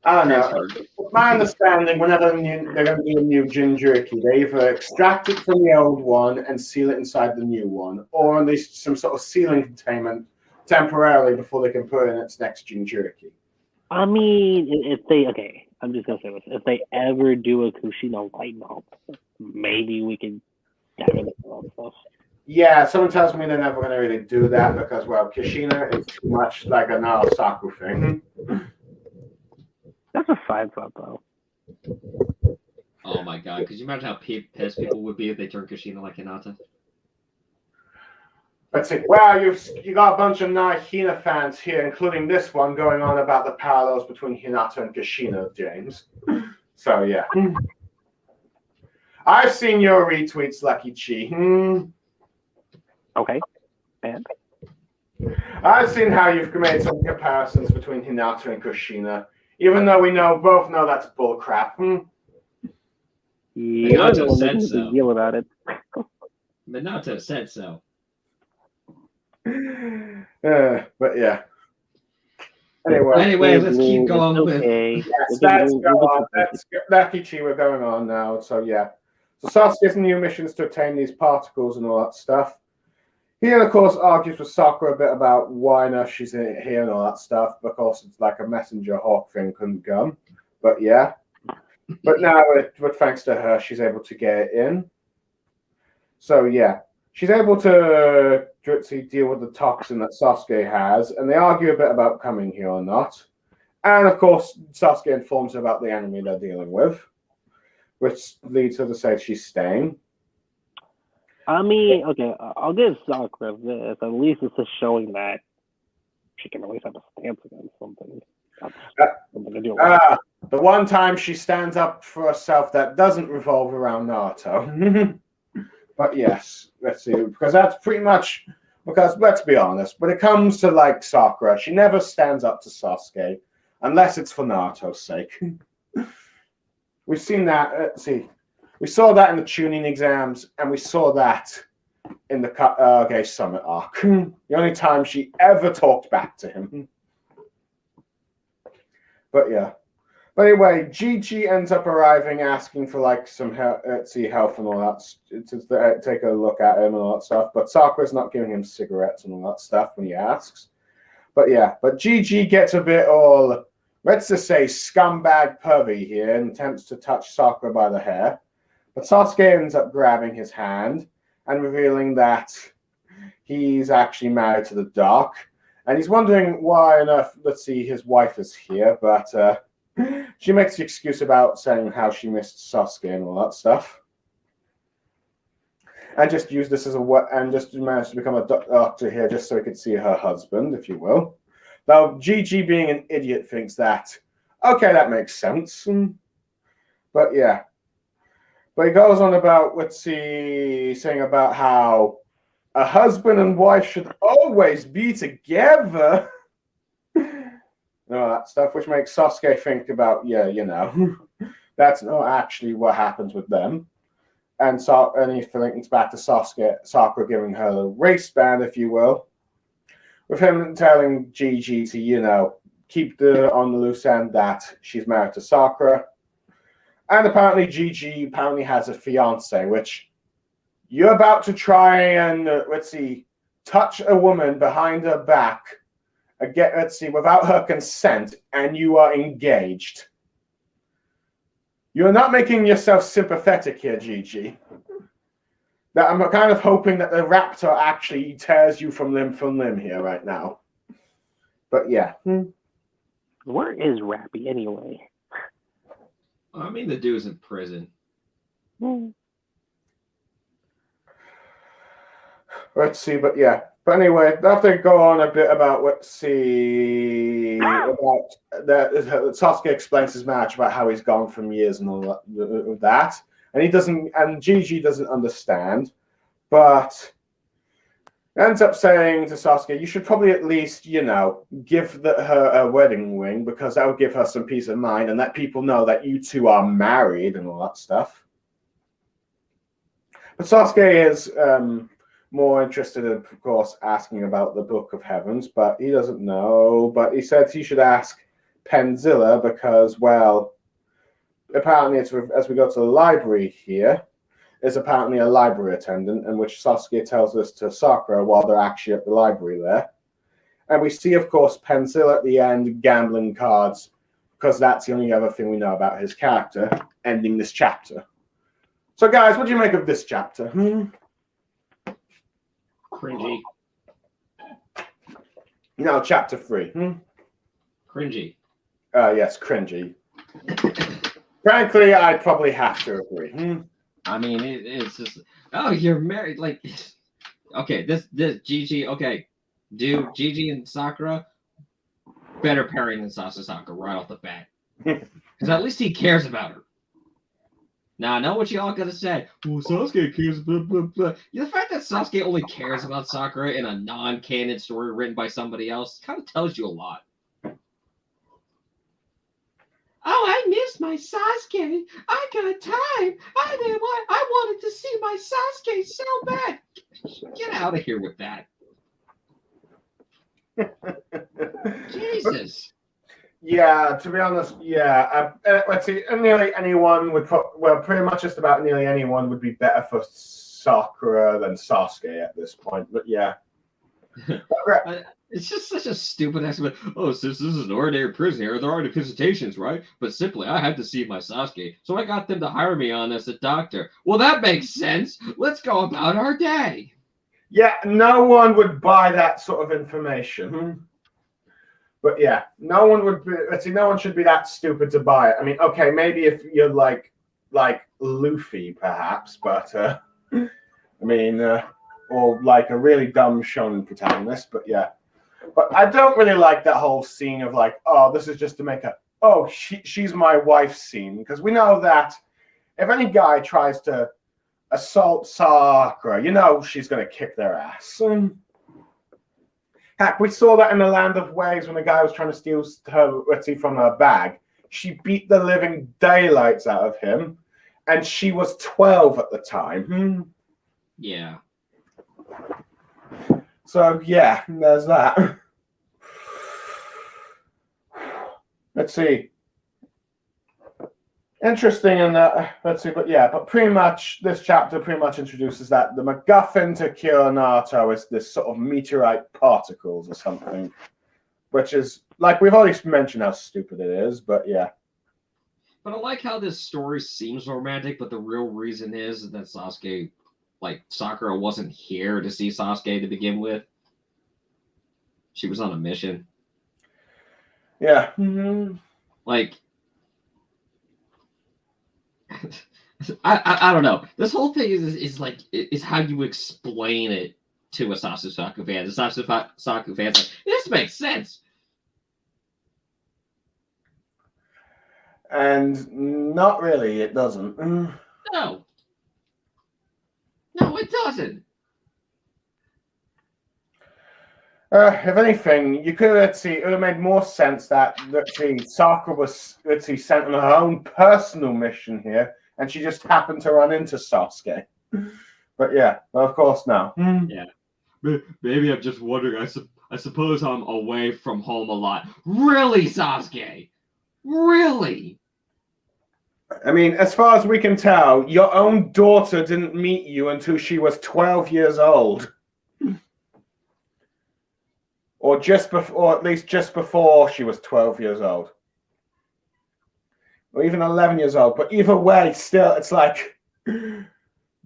I don't know. My understanding, whenever they're going to do a new Jinchuriki, they either extract it from the old one and seal it inside the new one, or at least some sort of sealing containment temporarily before they can put in its next Jinchuriki. I mean, I'm just gonna say this. If they ever do a Kushina light novel, maybe we can dive into all stuff. Yeah, someone tells me they're never going to really do that because, well, Kushina is too much like a Naosaku thing. That's a side thought, though. Oh my god, could you imagine how pissed people would be if they turned Kushina like Hinata? Let's see. Wow, you got a bunch of Hina fans here, including this one, going on about the parallels between Hinata and Kushina, James. So, yeah. I've seen your retweets, Luckychi. Okay. And? I've seen how you've made some comparisons between Hinata and Kushina, even though we both know that's bullcrap. Minato said so. Deal about it. Minato said so. But yeah. Anyway, let's keep going with. Yes, let's go on. Luckychi, we're going on now. So yeah. So Sasuke's new missions to obtain these particles and all that stuff. He, of course, argues with Sakura a bit about why on earth she's here and all that stuff, because it's like a messenger hawk thing couldn't come. But yeah. But now, but thanks to her, she's able to get it in. So yeah. She's able to deal with the toxin that Sasuke has, and they argue a bit about coming here or not. And of course, Sasuke informs her about the enemy they're dealing with, which leads her to say she's staying. I mean, okay, I'll give Sakura this. At least it's just showing that she can at least have a stance against something. Something to do with. The one time she stands up for herself that doesn't revolve around Naruto. But yes, let's see, because that's pretty much, because let's be honest, when it comes to like Sakura, she never stands up to Sasuke unless it's for Naruto's sake. We've seen that, let's see, we saw that in the tuning exams, and we saw that in the Summit arc. The only time she ever talked back to him. But yeah. But anyway, Gigi ends up arriving, asking for like some health and all that, to take a look at him and all that stuff. But Sakura's not giving him cigarettes and all that stuff when he asks. But yeah, but Gigi gets a bit all, let's just say, scumbag pervy here and attempts to touch Sakura by the hair. But Sasuke ends up grabbing his hand and revealing that he's actually married to the Dark. And he's wondering why on earth, let's see, his wife is here, but she makes the excuse about saying how she missed Sasuke and all that stuff. And just use this as just managed to become a doctor here just so he could see her husband, if you will. Now, Gigi, being an idiot, thinks that, okay, that makes sense. But yeah. But he goes on about, let's see, saying about how a husband and wife should always be together. All that stuff, which makes Sasuke think about, that's not actually what happens with them. And he thinks back to Sakura giving her the wristband, if you will, with him telling Gigi to, keep on the loose end that she's married to Sakura. And apparently Gigi has a fiance, which you're about to try and, touch a woman behind her back, without her consent, and you are engaged. You're not making yourself sympathetic here, Gigi. That I'm kind of hoping that the raptor actually tears you from limb here right now. But yeah. Where is Rappy anyway? I mean, the dude's in prison. Let's see, but yeah. But anyway, after go on a bit about Sasuke explains his match about how he's gone from years and all that, and Gigi doesn't understand. but ends up saying to Sasuke, you should probably at least, give her a wedding ring because that would give her some peace of mind and let people know that you two are married and all that stuff. But Sasuke is more interested in, of course, asking about the Book of Heavens, but he doesn't know. But he said he should ask Penzilla because, well, apparently, as we go to the library here, is apparently a library attendant, in which Sasuke tells this to Sakura while they're actually at the library there. And we see, of course, Penzilla at the end gambling cards, because that's the only other thing we know about his character, ending this chapter. So, guys, what do you make of this chapter? Cringy. No, chapter 3. Cringy. Yes, cringy. Frankly, I'd probably have to agree. I mean, it's just, oh, you're married. Like, okay, this Gigi, okay, dude, Gigi and Sakura, better pairing than Sasuke right off the bat. Because at least he cares about her. Now, I know what you all gotta say. Well, Sasuke cares, blah, blah, blah. The fact that Sasuke only cares about Sakura in a non-canon story written by somebody else kind of tells you a lot. Oh, I miss my Sasuke. I got time. I wanted to see my Sasuke so bad. Get out of here with that. Jesus. Yeah, to be honest, yeah. Let's see. Nearly anyone would pretty much just about nearly anyone would be better for Sakura than Sasuke at this point. But yeah. It's just such a stupid explanation. Oh, since this is an ordinary prison here, there aren't visitations, right? But simply, I had to see my Sasuke, so I got them to hire me on as a doctor. Well, that makes sense. Let's go about our day. Yeah, no one would buy that sort of information. But yeah, no one would be. Let's see, no one should be that stupid to buy it. I mean, okay, maybe if you're like Luffy, perhaps, but I mean, or like a really dumb shonen protagonist. But yeah. But I don't really like that whole scene of like, oh, this is just to make she's my wife scene. Because we know that if any guy tries to assault Sakura, she's going to kick their ass. Heck, we saw that in the Land of Waves when the guy was trying to steal her from her bag. She beat the living daylights out of him. And she was 12 at the time. Yeah. So, yeah, there's that. Let's see. Interesting in that, but pretty much, this chapter pretty much introduces that the MacGuffin to cure Naruto is this sort of meteorite particles or something, which is, like, we've already mentioned how stupid it is, but yeah. But I like how this story seems romantic, but the real reason is that Sakura wasn't here to see Sasuke to begin with. She was on a mission. Yeah. Like, I don't know. This whole thing is how you explain it to a Sasuke fan. The Sasuke fan's like, this makes sense. And not really, it doesn't. No, it doesn't. If anything, you could it would have made more sense that Sakura was sent on her own personal mission here, and she just happened to run into Sasuke. But yeah, well, of course now. Yeah, maybe I'm just wondering. I suppose I'm away from home a lot. Really, Sasuke? Really? I mean, as far as we can tell, your own daughter didn't meet you until she was 12 years old. Or at least just before she was 12 years old. Or even 11 years old. But either way, still, it's like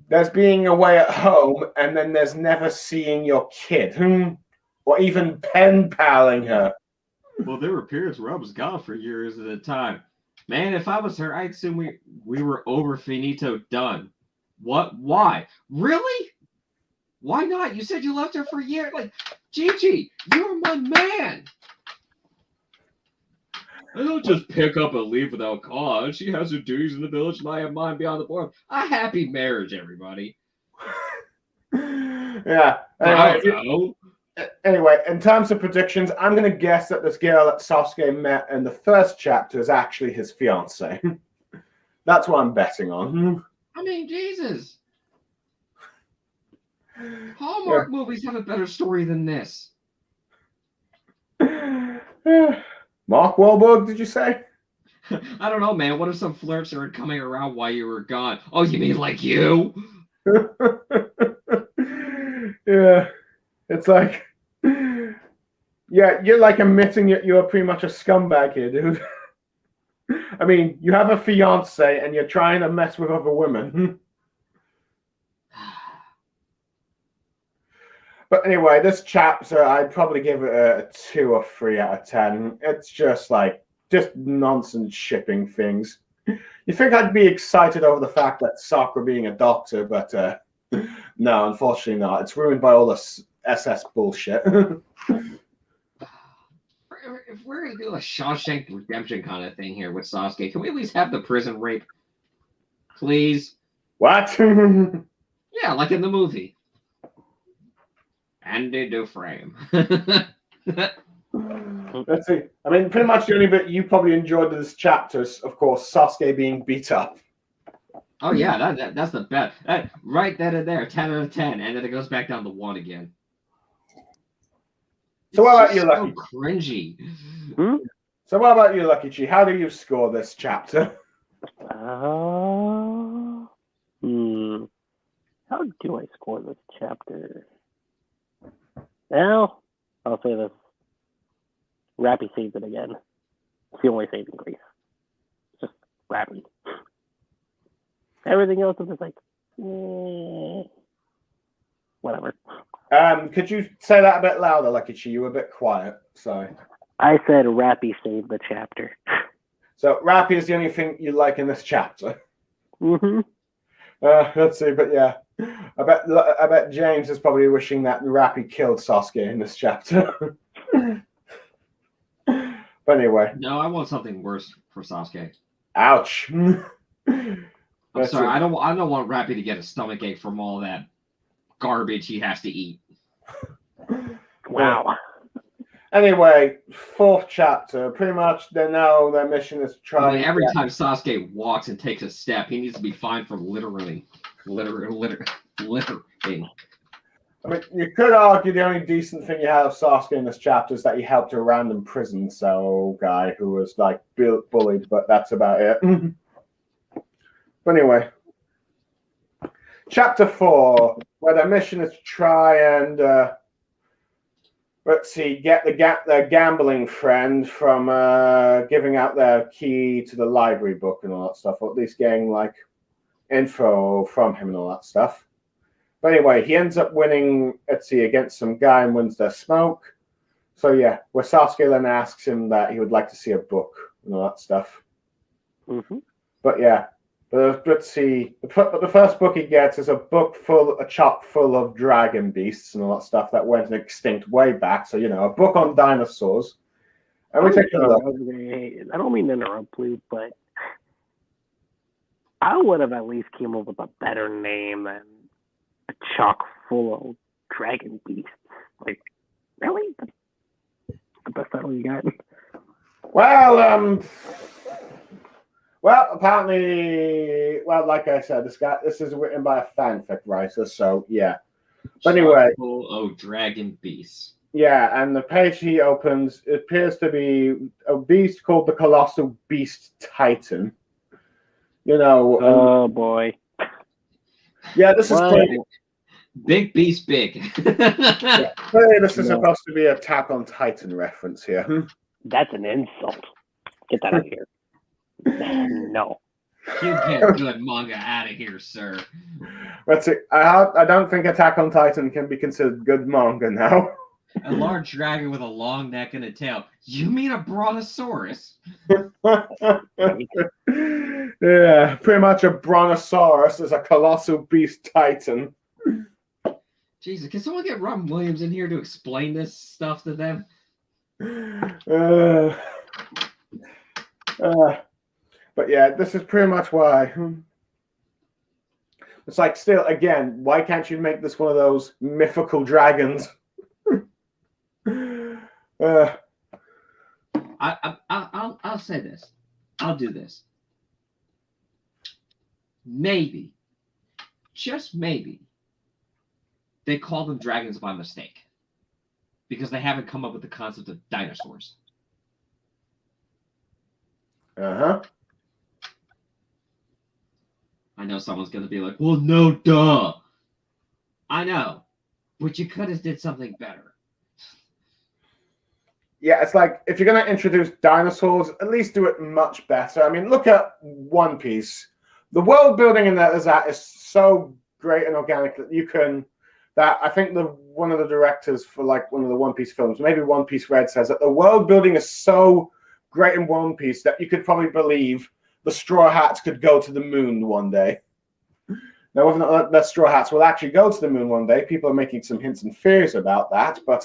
there's being away at home and then there's never seeing your kid. Or even pen paling her. Well, there were periods where I was gone for years at a time. Man, if I was her, I'd assume we were over finito done. What? Why? Really? Why not? You said you left her for a year. Like, Gigi, you're my man. I don't just pick up and leave without cause. She has her duties in the village, and I have mine beyond the border. A happy marriage, everybody. Yeah. I don't know. Anyway, in terms of predictions, I'm going to guess that this girl that Sasuke met in the first chapter is actually his fiance. That's what I'm betting on. I mean, Jesus. Hallmark movies have a better story than this. Mark Wahlberg, did you say? I don't know, man. What if some flirts are coming around while you were gone? Oh, you mean like you? Yeah. It's like, yeah, you're like admitting you're pretty much a scumbag here, dude. I mean, you have a fiance and you're trying to mess with other women. But anyway, this chapter, I'd probably give it a 2 or 3 out of 10. It's just nonsense shipping things. You think I'd be excited over the fact that Sakura being a doctor, but no, unfortunately not. It's ruined by all this SS bullshit. If we're going to do a Shawshank Redemption kind of thing here with Sasuke, can we at least have the prison rape? Please? What? Yeah, like in the movie. Andy Dufresne. Let's see. I mean, pretty much the only bit you probably enjoyed in this chapter is, of course, Sasuke being beat up. Oh, yeah, that's the best. Right then and there, 10 out of 10, and then it goes back down to 1 again. So what about you, Lucky? So cringy. So what about you, Luckychi? How do you score this chapter? How do I score this chapter? Well, I'll say this. Rappy saves it again. It's the only saving grace. Just Rappy. Everything else is just like, whatever. Could you say that a bit louder, Luckychi? You were a bit quiet. Sorry. I said Rappy saved the chapter. So Rappy is the only thing you like in this chapter. Mm-hmm. Let's see, but yeah, I bet James is probably wishing that Rappy killed Sasuke in this chapter. But anyway. No, I want something worse for Sasuke. Ouch. I'm sorry, I don't want Rappy to get a stomachache from all that garbage he has to eat. Wow. Anyway, 4th chapter. Pretty much their mission is to try. I mean, every time Sasuke walks and takes a step, he needs to be fined for littering. I mean, you could argue the only decent thing you have of Sasuke in this chapter is that he helped a random prison cell guy who was like bullied, but that's about it. But anyway, chapter 4, where their mission is to try and get their gambling friend from giving out their key to the library book and all that stuff, or at least getting like info from him and all that stuff. But anyway, he ends up winning, against some guy and wins their smoke. So yeah, where Sasuke then asks him that he would like to see a book and all that stuff. Mm-hmm. But yeah, let's see. The first book he gets is a chock full of dragon beasts and all that stuff that went extinct way back. So, a book on dinosaurs. And we take a look. I don't mean to interrupt, please, but I would have at least came up with a better name than a chock full of dragon beasts. Like, really? The best title you got? Well, apparently, like I said, this is written by a fanfic writer, so yeah. But anyway, full of dragon beasts. Yeah, and the page he opens appears to be a beast called the Colossal Beast Titan. Oh boy. Yeah, this is clearly big beast, big. Yeah, clearly this is supposed to be an Attack on Titan reference here. That's an insult. Get that out of here. No. You get good manga out of here, sir. Let's see. I don't think Attack on Titan can be considered good manga now. A large dragon with a long neck and a tail. You mean a brontosaurus? Yeah, pretty much a brontosaurus is a colossal beast titan. Jesus, can someone get Robin Williams in here to explain this stuff to them? But yeah, this is pretty much why. It's like, still, again, why can't you make this one of those mythical dragons? I'll say this. I'll do this. Maybe, just maybe, they call them dragons by mistake because they haven't come up with the concept of dinosaurs. Uh-huh. I know someone's going to be like, well, no, duh. I know, but you could have did something better. Yeah, it's like, if you're going to introduce dinosaurs, at least do it much better. I mean, look at One Piece. The world building in that is so great and organic that you can, that I think one of the directors for like one of the One Piece films, maybe One Piece Red, says that the world building is so great in One Piece that you could probably believe the Straw Hats could go to the moon one day. Now, whether or not the Straw Hats will actually go to the moon one day, people are making some hints and fears about that, but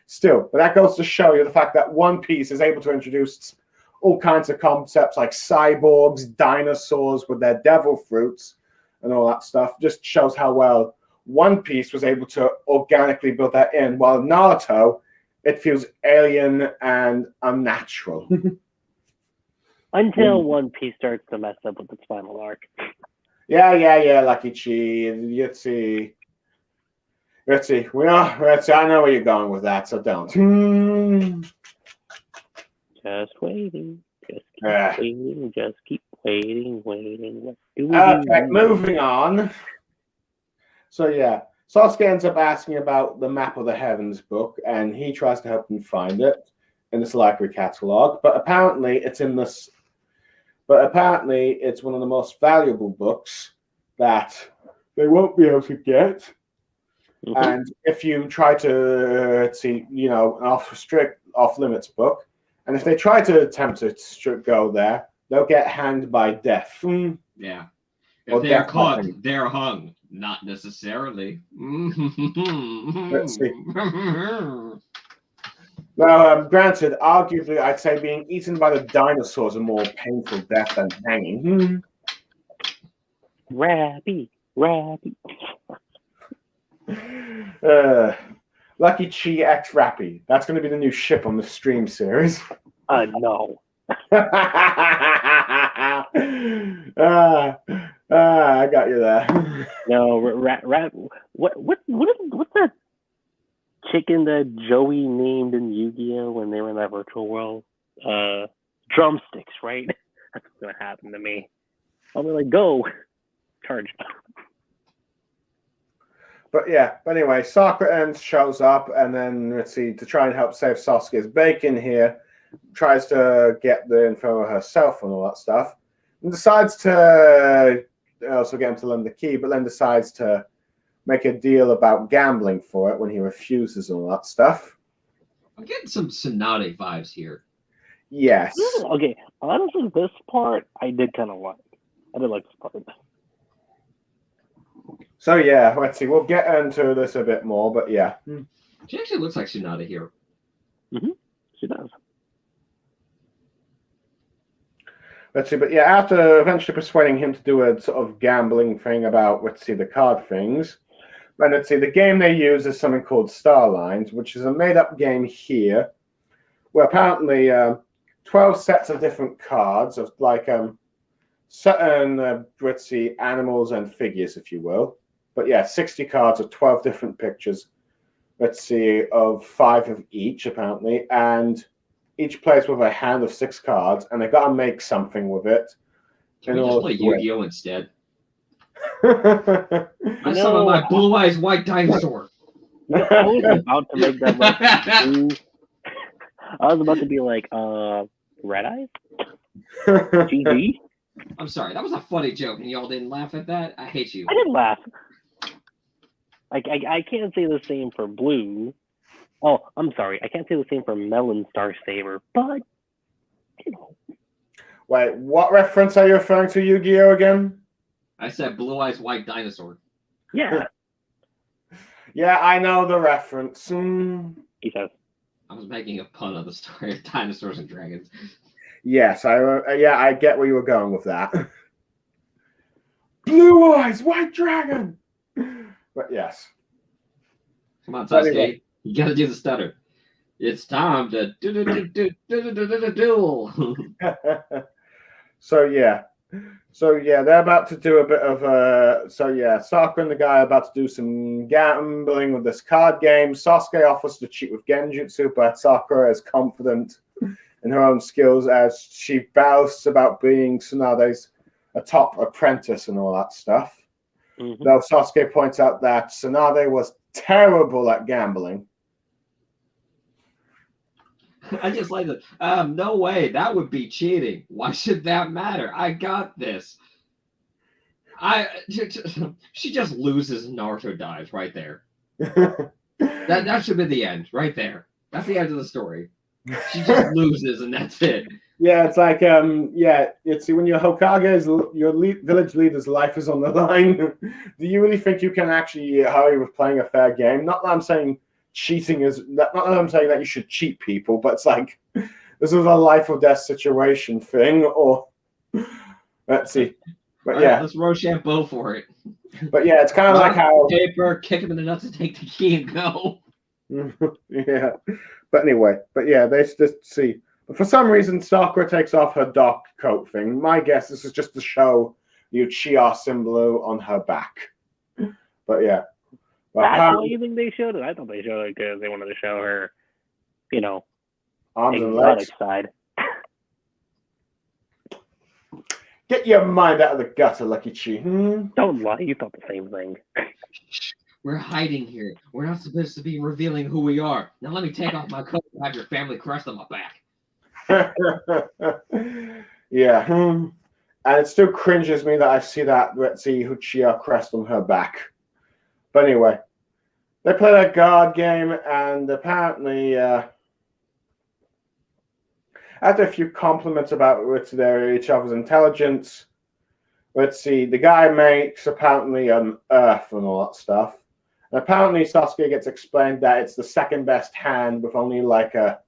still. But that goes to show you the fact that One Piece is able to introduce all kinds of concepts like cyborgs, dinosaurs with their devil fruits, and all that stuff. Just shows how well One Piece was able to organically build that in, while Naruto, it feels alien and unnatural. Until One Piece starts to mess up with its final arc. Yeah, Luckychi. Let's see. I know where you're going with that, so don't. Just waiting. Just keep waiting. What do we Okay, do? moving on. So yeah, Sasuke ends up asking about the Map of the Heavens book, and he tries to help him find it in this library catalog. But apparently, it's one of the most valuable books that they won't be able to get. Mm-hmm. And if you try to see, an off-limits book, and if they try to attempt to go there, they'll get hanged by death. Yeah. If they're caught, they're hung. Not necessarily. Let's see. Well, granted, arguably, I'd say being eaten by the dinosaurs a more painful death than hanging. Rappy. Luckychi X Rappy. That's going to be the new ship on the stream series. No. I got you there. No, what's that chicken that Joey named in Yu-Gi-Oh when they were in that virtual world? Drumsticks, right? That's what's gonna happen to me. I'll be like, go, charge. But anyway, Sakura shows up, and then to try and help save Sasuke's bacon here, tries to get the info herself and all that stuff, and decides to also get him to lend the key, but then decides to make a deal about gambling for it when he refuses and all that stuff. I'm getting some Tsunade vibes here. Yes. Okay, honestly, this part I did kind of like. I did like this part. So yeah, let's see. We'll get into this a bit more, but yeah. She actually looks like Tsunade here. Mm-hmm. She does. Let's see, but yeah, after eventually persuading him to do a sort of gambling thing about, the card things, then the game they use is something called Starlines, which is a made-up game here, where apparently 12 sets of different cards of certain, animals and figures, if you will. But yeah, 60 cards of 12 different pictures, of 5 of each, apparently, and each plays with a hand of 6 cards, and they got to make something with it. Can we just play Yu-Gi-Oh instead? I saw my blue eyes white dinosaur. I was about to make that. I was about to be like, Red Eyes? GG? I'm sorry, that was a funny joke, and y'all didn't laugh at that? I hate you. I didn't laugh. I can't say the same for blue. Oh, I'm sorry. I can't say the same for Melon Star Saber, but Wait, what reference are you referring to, Yu-Gi-Oh again? I said blue eyes white dinosaur. Yeah. Yeah, I know the reference. He says. I was making a pun on the story of dinosaurs and dragons. Yes, I get where you were going with that. blue eyes, white dragon. But yes. Come on, But Sasuke. anyway. You gotta do the stutter. It's time to duel. So yeah, they're about to do a bit of Sakura and the guy are about to do some gambling with this card game. Sasuke offers to cheat with Genjutsu, but Sakura is confident in her own skills as she boasts about being Tsunade's a top apprentice and all that stuff. Mm-hmm. Though Sasuke points out that Tsunade was terrible at gambling. I just like that. No way. That would be cheating. Why should that matter? I got this. She just loses and Naruto dies right there. That should be the end right there. That's the end of the story. She just loses and that's it. Yeah, it's like it's when your Hokage's village leader's life is on the line. Do you really think you can actually hurry with playing a fair game? Not that I'm saying cheating is not that I'm saying that you should cheat people, but it's like this is a life or death situation thing. Or let's see, but right, yeah, let's Rochambeau for it. But yeah, it's kind of like how paper, kick him in the nuts, and take the key and go. Yeah, but anyway, they just see. But for some reason, Sakura takes off her dark coat thing. My guess this is just to show the Uchiha symbol on her back. But yeah. That's why you think they showed it? I thought they showed it because they wanted to show her, arms and exotic legs. side. Get your mind out of the gutter, Luckychi. Don't lie, you thought the same thing. We're hiding here. We're not supposed to be revealing who we are. Now let me take off my coat and have your family crest on my back. Yeah. And it still cringes me that I see that Uchiha crest on her back. But anyway, they play that guard game, and apparently, after a few compliments about each other's intelligence, the guy makes apparently an earth and all that stuff. And apparently, Sasuke gets explained that it's the second best hand, with only like a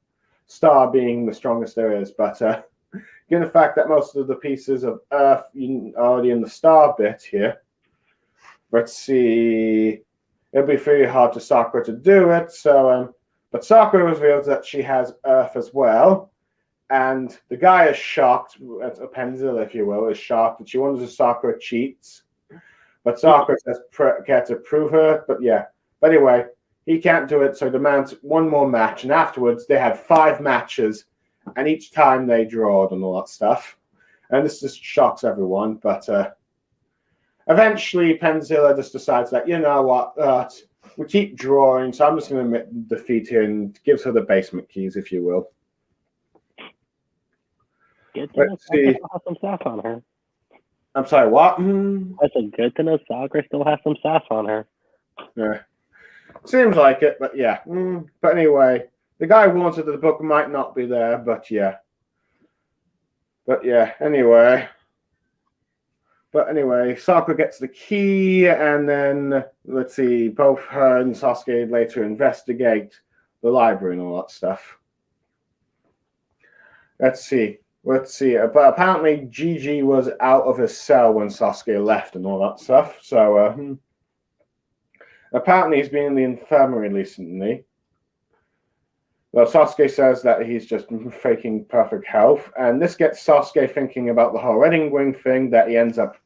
star being the strongest there is. But given the fact that most of the pieces of earth are already in the star bit here, it'll be very hard for Sakura to do it. So, but Sakura reveals that she has earth as well. And the guy is shocked, a Penzil, if you will, is shocked that she wonders if Sakura cheats. But Sakura says can't approve her. But yeah. But anyway, he can't do it, so he demands one more match. And afterwards, they had 5 matches, and each time they drawed and all that stuff. And this just shocks everyone. But eventually, Penzilla just decides that, you know what, we keep drawing, so I'm just going to defeat her and gives her the basement keys, if you will. Let's see. Have some sass on her. I'm sorry, what? I said, good to know Sakura still has some sass on her. Yeah. Seems like it, but yeah. But anyway, the guy warns her that the book might not be there, but yeah. Anyway. But anyway, Sakura gets the key, and then, both her and Sasuke later investigate the library and all that stuff. Let's see. But apparently Gigi was out of his cell when Sasuke left and all that stuff. So apparently he's been in the infirmary recently. Well, Sasuke says that he's just faking perfect health. And this gets Sasuke thinking about the whole wedding ring thing, that he ends up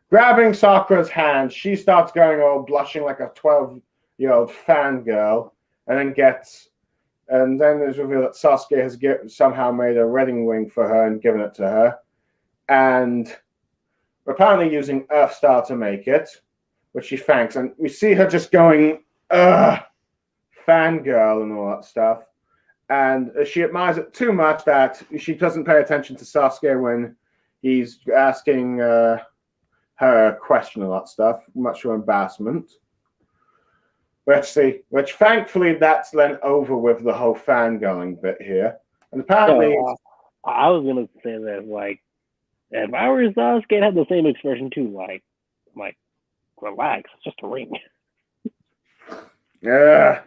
grabbing Sakura's hand. She starts going all blushing like a 12-year-old fangirl. And then it's revealed that Sasuke has somehow made a wedding ring for her and given it to her. And apparently using Earth Star to make it, which she thanks. And we see her just going, fangirl and all that stuff. And she admires it too much that she doesn't pay attention to Sasuke when he's asking her a question and all that stuff, much to her embarrassment. Which thankfully that's then over with the whole fangirling bit here. And apparently, I was gonna say that, like, if I were Sasuke, I'd have the same expression too. Like, relax, it's just a ring. Yeah.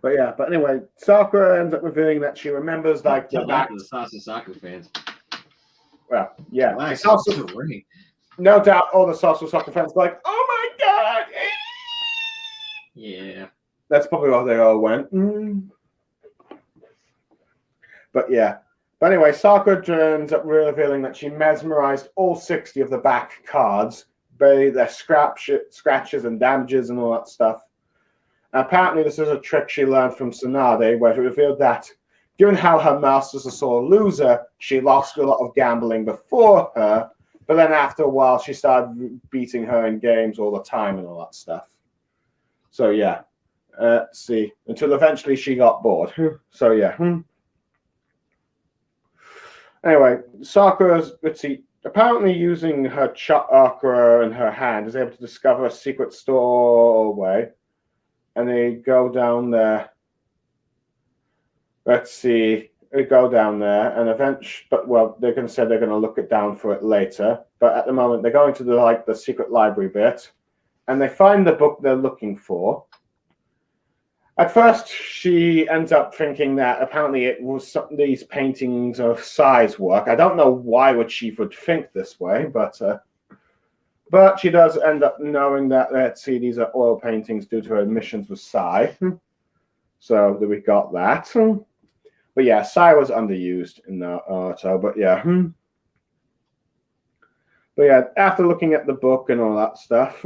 But anyway, Sakura ends up revealing that she remembers the Sasuke fans. Well, yeah. Relax, it's a ring. no doubt all the Sasuke fans were like, "Oh my god!" Yeah. That's probably why they all went. But yeah. But anyway, Sakura ends up revealing that she mesmerized all 60 of the back cards, buried their scratches and damages and all that stuff. Apparently, this is a trick she learned from Tsunade, where it revealed that, given how her master's a sore loser, she lost a lot of gambling before her, but then after a while, she started beating her in games all the time and all that stuff. So yeah, let's see, until eventually she got bored. So yeah. Anyway, Sakura's, let's see, apparently using her chakra in her hand is able to discover a secret doorway. And they go down there. Let's see. They go down there, and eventually, but well, they're going to say they're going to look it down for it later. But at the moment, they're going to the secret library bit, and they find the book they're looking for. At first, she ends up thinking that apparently it was some of these paintings of Sai's work. I don't know why she would think this way, but she does end up knowing that, let's see, these are oil paintings due to her missions with Sai. So we got that. But yeah, Sai was underused in Naruto, but yeah. But yeah, after looking at the book and all that stuff,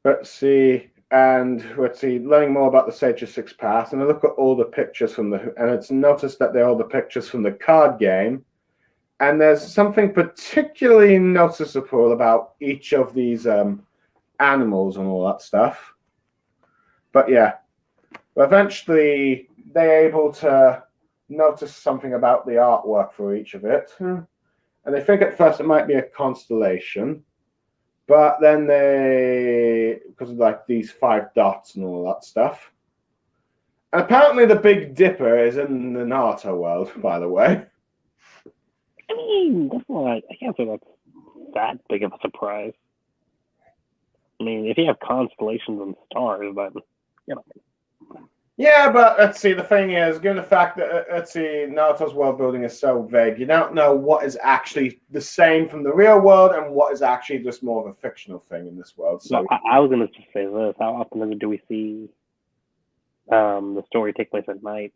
let's see, learning more about the Sage of Six Paths, and I look at all the pictures and it's noticed that they're all the pictures from the card game. And there's something particularly noticeable about each of these animals and all that stuff. But yeah, eventually they're able to notice something about the artwork for each of it. And they think at first it might be a constellation. But then because of these 5 dots and all that stuff. And apparently the Big Dipper is in the Naruto world, by the way. I mean, that's not, I can't say that's that big of a surprise. I mean, if you have constellations and stars, then, you know. Yeah, but let's see, the thing is, given the fact that, let's see, Naruto's world building is so vague, you don't know what is actually the same from the real world and what is actually just more of a fictional thing in this world. So I was going to just say this. How often do we see the story take place at night?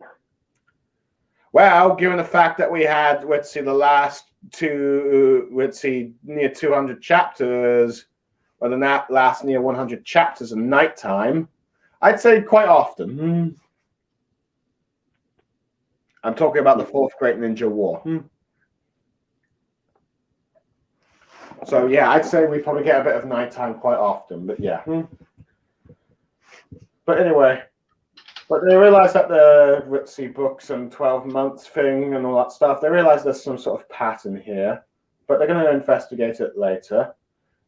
Well, given the fact that we had, let's see, the last near 200 chapters, or the last near 100 chapters in nighttime, I'd say quite often. I'm talking about the 4th Great Ninja War. So yeah, I'd say we probably get a bit of nighttime quite often, but yeah. But anyway. But they realize that the books and 12 months thing and all that stuff, they realize there's some sort of pattern here, but they're going to investigate it later.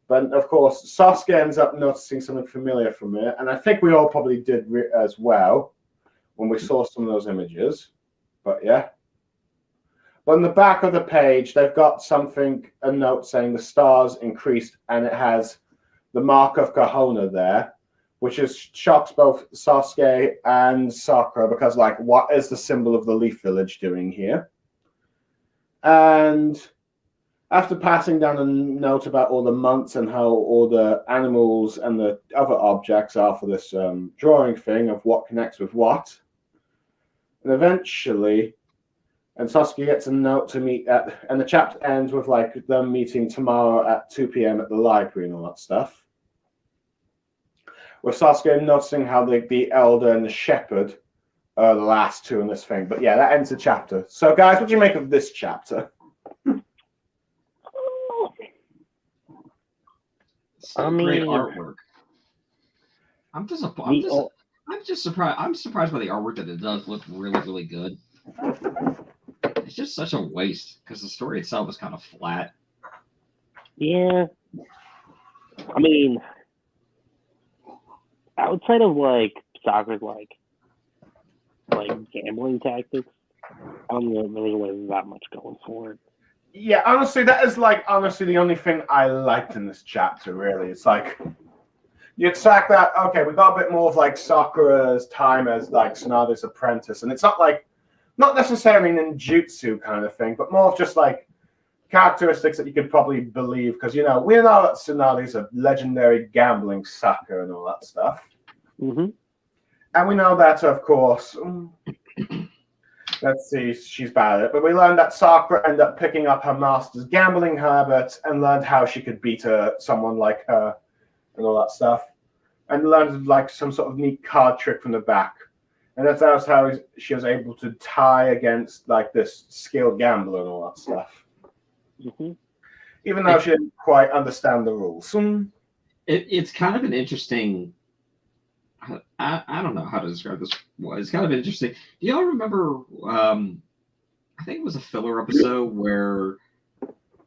But of course, Sasuke ends up noticing something familiar from it, and I think we all probably did as well when we saw some of those images. But yeah. But on the back of the page, they've got a note saying the stars increased, and it has the mark of Kahona there, which shocks both Sasuke and Sakura because, what is the symbol of the Leaf Village doing here? And after passing down a note about all the months and how all the animals and the other objects are for this drawing thing of what connects with what, and eventually, and Sasuke gets a note to meet and the chapter ends with them meeting tomorrow at 2 p.m. at the library and all that stuff. With Sasuke noticing how the elder and the shepherd are the last 2 in this thing. But yeah, that ends the chapter. So guys, what do you make of this chapter? Great artwork. I'm just surprised. I'm surprised by the artwork that it does look really, really good. It's just such a waste because the story itself is kind of flat. Yeah. I mean, outside of Sakura's gambling tactics, I don't know really there's that much going for it. Yeah, honestly, that is the only thing I liked in this chapter. Really, it's you expect that we got a bit more of Sakura's time as Tsunade's apprentice, and it's not not necessarily ninjutsu kind of thing, but more of just like characteristics that you could probably believe, because we know that Tsunade's a legendary gambling sucker and all that stuff. Mm-hmm. And we know that, of course. Let's see, she's bad at it. But we learned that Sakura ended up picking up her master's gambling habit and learned how she could beat someone like her and all that stuff. And learned like some sort of neat card trick from the back. And that's how she was able to tie against like this skilled gambler and all that stuff. Mm-hmm. Even though she didn't quite understand the rules. It's kind of an interesting... I don't know how to describe this. Well, it's kind of interesting. Do y'all remember? I think it was a filler episode where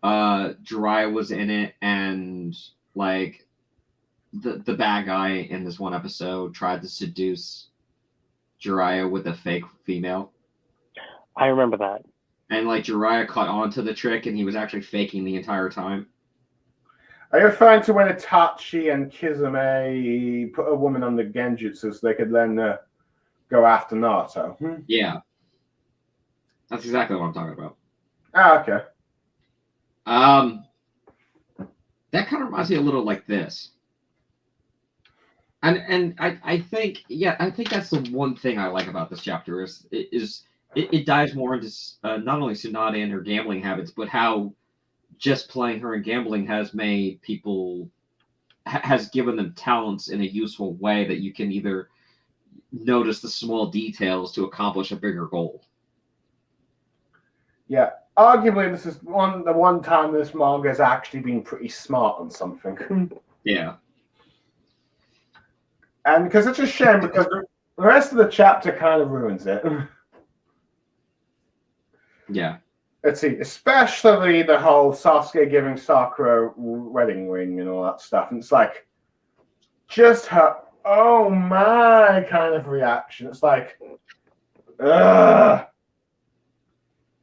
Jiraiya was in it, and like the bad guy in this one episode tried to seduce Jiraiya with a fake female. I remember that. And like Jiraiya caught on to the trick, and he was actually faking the entire time. Are you referring to when Itachi and Kizame put a woman on the genjutsu so they could then go after Naruto? Yeah. That's exactly what I'm talking about. Okay. That kind of reminds me a little like this. And I think that's the one thing I like about this chapter is it dives more into not only Tsunade and her gambling habits, but how just playing her in gambling has made people has given them talents in a useful way that you can either notice the small details to accomplish a bigger goal. Yeah, arguably this is the one time this manga has actually been pretty smart on something. Yeah. And because it's a shame because the rest of the chapter kind of ruins it. Yeah. Let's see, especially the whole Sasuke giving Sakura wedding ring and all that stuff. And it's like, just her, oh my kind of reaction. It's like, ugh.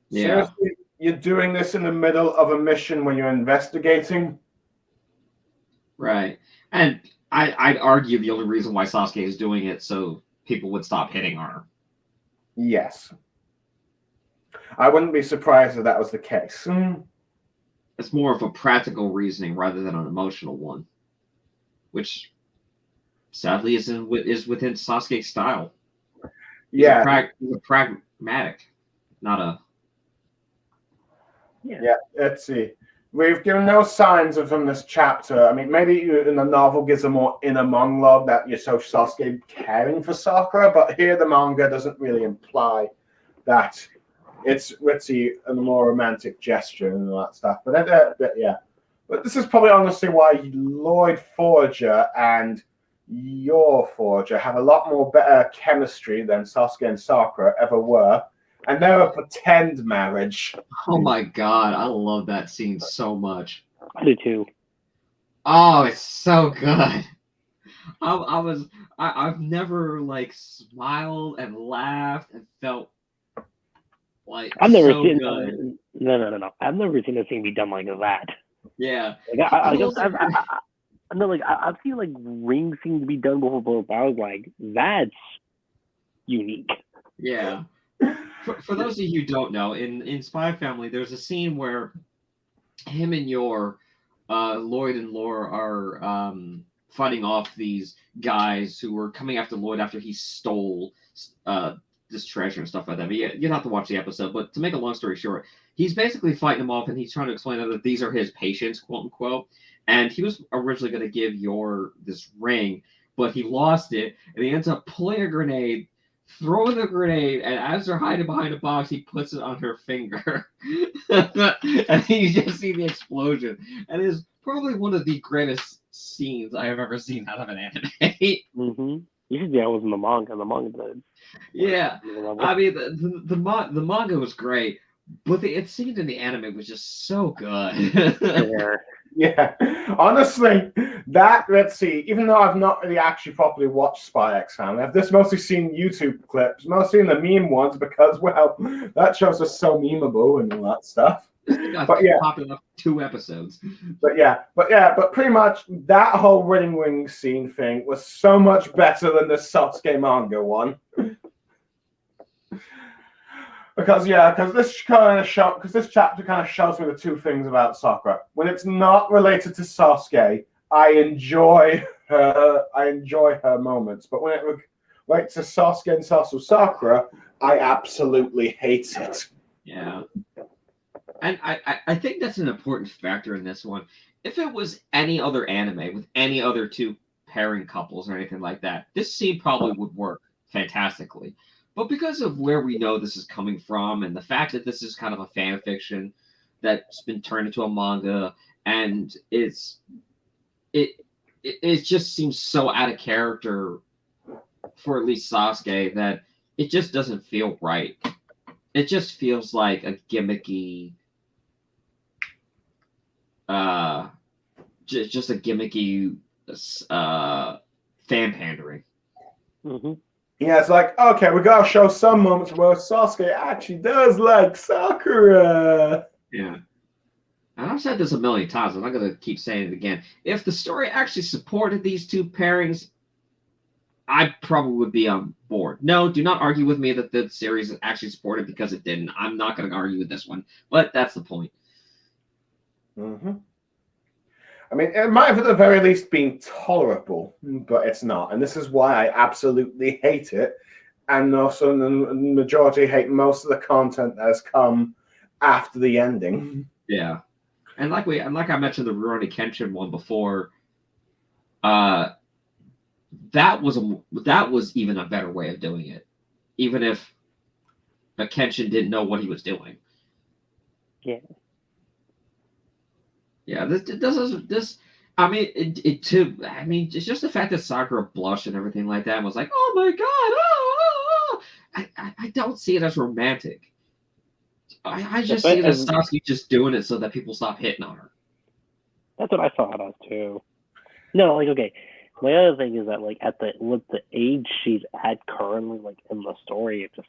Yeah. Seriously, you're doing this in the middle of a mission when you're investigating? Right. And I'd argue the only reason why Sasuke is doing it so people would stop hitting on her. Yes. I wouldn't be surprised if that was the case. It's more of a practical reasoning rather than an emotional one, which sadly is within Sasuke's style. Yeah. He's a pragmatic, not a... Yeah, let's see. We've given no signs of from this chapter. I mean, maybe in the novel gives a more inner monologue that you're so Sasuke caring for Sakura, but here the manga doesn't really imply that it's Ritzy and a more romantic gesture and all that stuff. But yeah. But this is probably honestly why Lloyd Forger and your Forger have a lot more better chemistry than Sasuke and Sakura ever were. And they're a pretend marriage. Oh my god, I love that scene so much. I do too. Oh, it's so good. I've never like smiled and laughed and felt like I've never so seen good. No. I've never seen a scene be done like that. Yeah. Like, I've seen like ring scenes be done before, but I was like, that's unique. Yeah. For those of you who don't know, in Spy Family, there's a scene where him and Lloyd and Laura are fighting off these guys who were coming after Lloyd after he stole this treasure and stuff like that. But you don't have to watch the episode. But to make a long story short, he's basically fighting them off, and he's trying to explain that these are his patients, quote unquote. And he was originally going to give this ring, but he lost it, and he ends up pulling a grenade, throwing the grenade, and as they're hiding behind a box, he puts it on her finger. And you just see the explosion. And it is probably one of the greatest scenes I have ever seen out of an anime. Mm-hmm. Usually I was in the manga. Yeah. I mean, the manga was great, but the scene in the anime was just so good. Yeah, honestly, let's see, even though I've not really actually properly watched Spy X Family, I've just mostly seen YouTube clips, mostly in the meme ones, because, well, that show's just so memeable and all that stuff. But yeah, popping up 2 episodes. But pretty much that whole wedding ring scene thing was so much better than the Sasuke manga one. Because this chapter kind of shows me the two things about Sakura. When it's not related to Sasuke, I enjoy her moments. But when it relates to Sasuke and Sakura, I absolutely hate it. Yeah. And I think that's an important factor in this one. If it was any other anime with any other two pairing couples or anything like that, this scene probably would work fantastically. But because of where we know this is coming from and the fact that this is kind of a fan fiction that's been turned into a manga, and it just seems so out of character for at least Sasuke that it just doesn't feel right. It just feels like a gimmicky just a gimmicky fan pandering. Mm-hmm. Yeah, it's like, okay, we gotta show some moments where Sasuke actually does like Sakura. Yeah. And I've said this a million times. I'm not going to keep saying it again. If the story actually supported these two pairings, I probably would be on board. No, do not argue with me that the series is actually supported because it didn't. I'm not going to argue with this one, but that's the point. Mm-hmm. I mean, it might have at the very least been tolerable, but it's not. And this is why I absolutely hate it. And also the majority hate most of the content that has come after the ending. Yeah. And like I mentioned the Rurouni Kenshin one before, that was even a better way of doing it. Even if a Kenshin didn't know what he was doing. Yeah. Yeah, this. I mean, it's just the fact that Sakura blushed and everything like that and was like, "Oh my god!" I don't see it as romantic. I just see it as Sasuke just doing it so that people stop hitting on her. That's what I saw it as too. No, like okay. My other thing is that like with the age she's at currently, like in the story, it just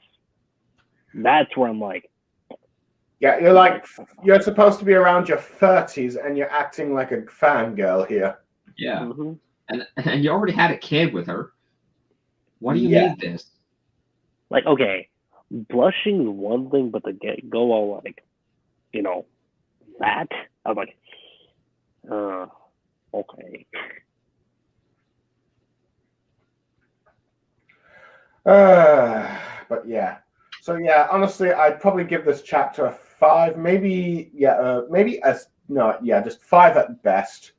that's where I'm like. Yeah, you're supposed to be around your 30s and you're acting like a fangirl here. Yeah. Mm-hmm. And you already had a kid with her. Why do you need this? Like, okay, blushing is one thing, but to go all like, that, I was like, okay. But yeah. So yeah, honestly, I'd probably give this chapter a 5, just 5 at best,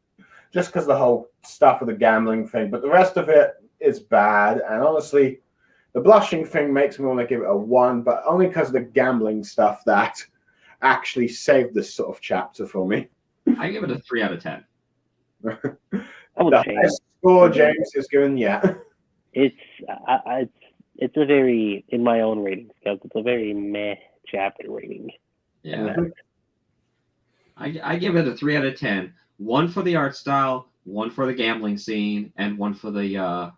just because the whole stuff with the gambling thing. But the rest of it is bad, and honestly, the blushing thing makes me want to give it a 1, but only because of the gambling stuff that actually saved this sort of chapter for me. I give it a 3 out of 10. The highest score James has given yet. It's a very, in my own rating scales, it's a very meh chapter rating. Yeah. I give it a 3 out of 10. 1 for the art style, 1 for the gambling scene, and 1 for the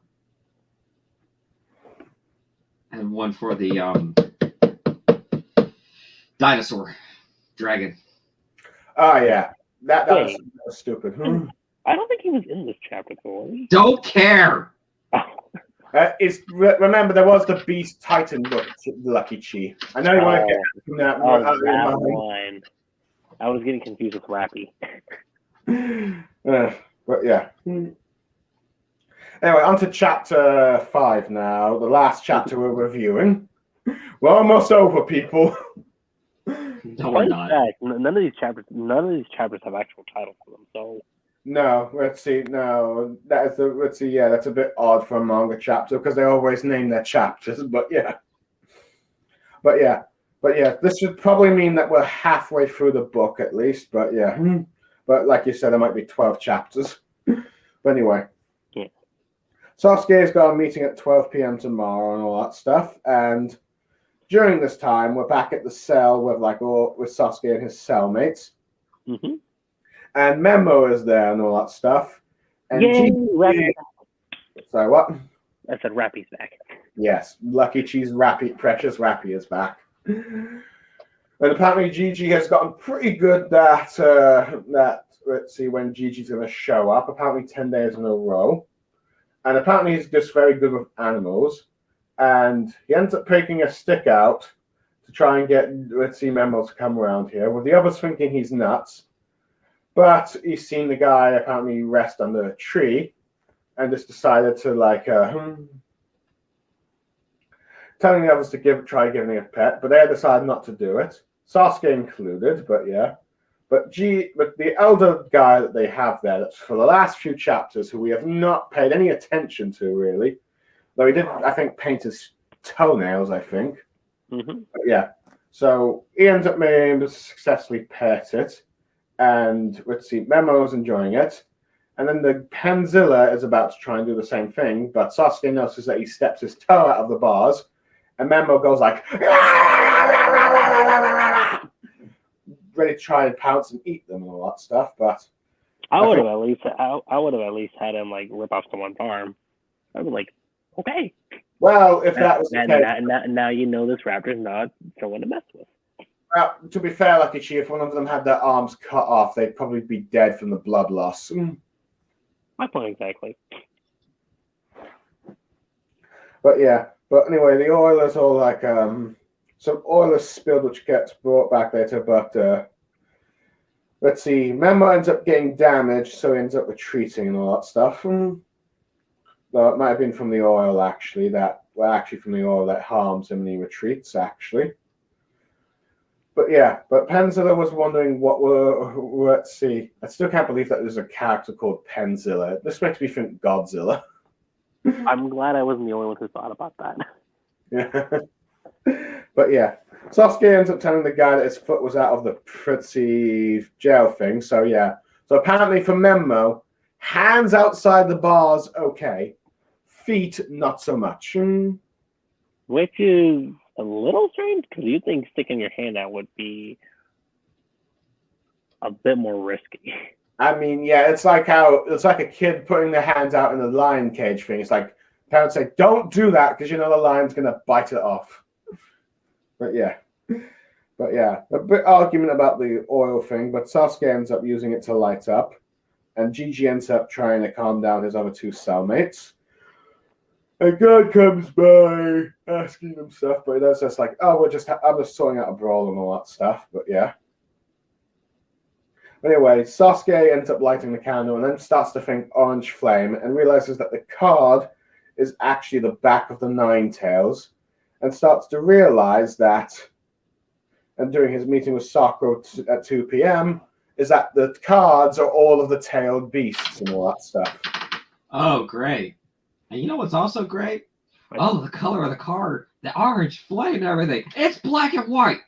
dinosaur dragon. Oh yeah, that was stupid. I don't think he was in this chapter though. Don't care. Remember there was the Beast Titan book, Luckychi. I know you want to get that one. I was getting confused with Rappy. But yeah. Anyway, on to chapter 5 now. The last chapter we're reviewing. We're almost over, people. No, we're not. None of these chapters have actual titles for them. So no, let's see. No, that's a bit odd for a manga chapter because they always name their chapters. But yeah. This should probably mean that we're halfway through the book at least. But yeah. But like you said, there might be 12 chapters. But anyway. Yeah. Sasuke's got a meeting at 12 p.m. tomorrow and all that stuff. And during this time, we're back at the cell with Sasuke and his cellmates. Mm-hmm. And Memo is there and all that stuff. And Sorry, what? I said Rappy's back. Yes, Luckychi's precious Rappy is back. And apparently Gigi has gotten pretty good that let's see when Gigi's going to show up. Apparently 10 days in a row. And apparently he's just very good with animals. And he ends up taking a stick out to try and get Memo to come around here, with the others thinking he's nuts. But he's seen the guy apparently rest under a tree and just decided to telling the others to try giving a pet, but they decided not to do it. Sasuke included, but yeah. But the elder guy that they have there, that's for the last few chapters, who we have not paid any attention to really, though he did, I think, paint his toenails, I think. But yeah. So he ends up being able to successfully pet it, and Memo's enjoying it. And then the Penzilla is about to try and do the same thing, but Sasuke notices that he steps his toe out of the bars, and Memo goes like, ready to try and pounce and eat them and all that stuff. But I would have at least had him like rip off someone's arm. I was like, okay. Well, if that was the case, now you know this raptor's not someone to mess with. Well, to be fair, Luckychi, if one of them had their arms cut off, they'd probably be dead from the blood loss. My point exactly. But yeah, but anyway, the oil is all like some oil is spilled, which gets brought back later. But Memo ends up getting damaged, so he ends up retreating and all that stuff. Though it might have been from the oil, actually. From the oil that harms him and he retreats, actually. But yeah, but Penzilla was wondering I still can't believe that there's a character called Penzilla. This makes me think Godzilla. I'm glad I wasn't the only one who thought about that. Yeah. But yeah, Sasuke ends up telling the guy that his foot was out of the pretty jail thing. So yeah. So apparently for Memo, hands outside the bars, okay. Feet, not so much. Which is a little strange, because you'd think sticking your hand out would be a bit more risky. I mean, yeah, it's like a kid putting their hands out in the lion cage thing. It's like parents say, "Don't do that," because you know the lion's gonna bite it off. But yeah, a bit argument about the oil thing, but Sasuke ends up using it to light up, and Gigi ends up trying to calm down his other two cellmates. A guard comes by asking them stuff, but that's just like, oh, I'm just sorting out a brawl and all that stuff. But yeah. Anyway, Sasuke ends up lighting the candle and then starts to think orange flame and realizes that the card is actually the back of the Nine Tails, and starts to realize that, and during his meeting with Sakura at 2 p.m., is that the cards are all of the tailed beasts and all that stuff. Oh, great. And you know what's also great? Oh, the color of the card, the orange flame and everything. It's black and white.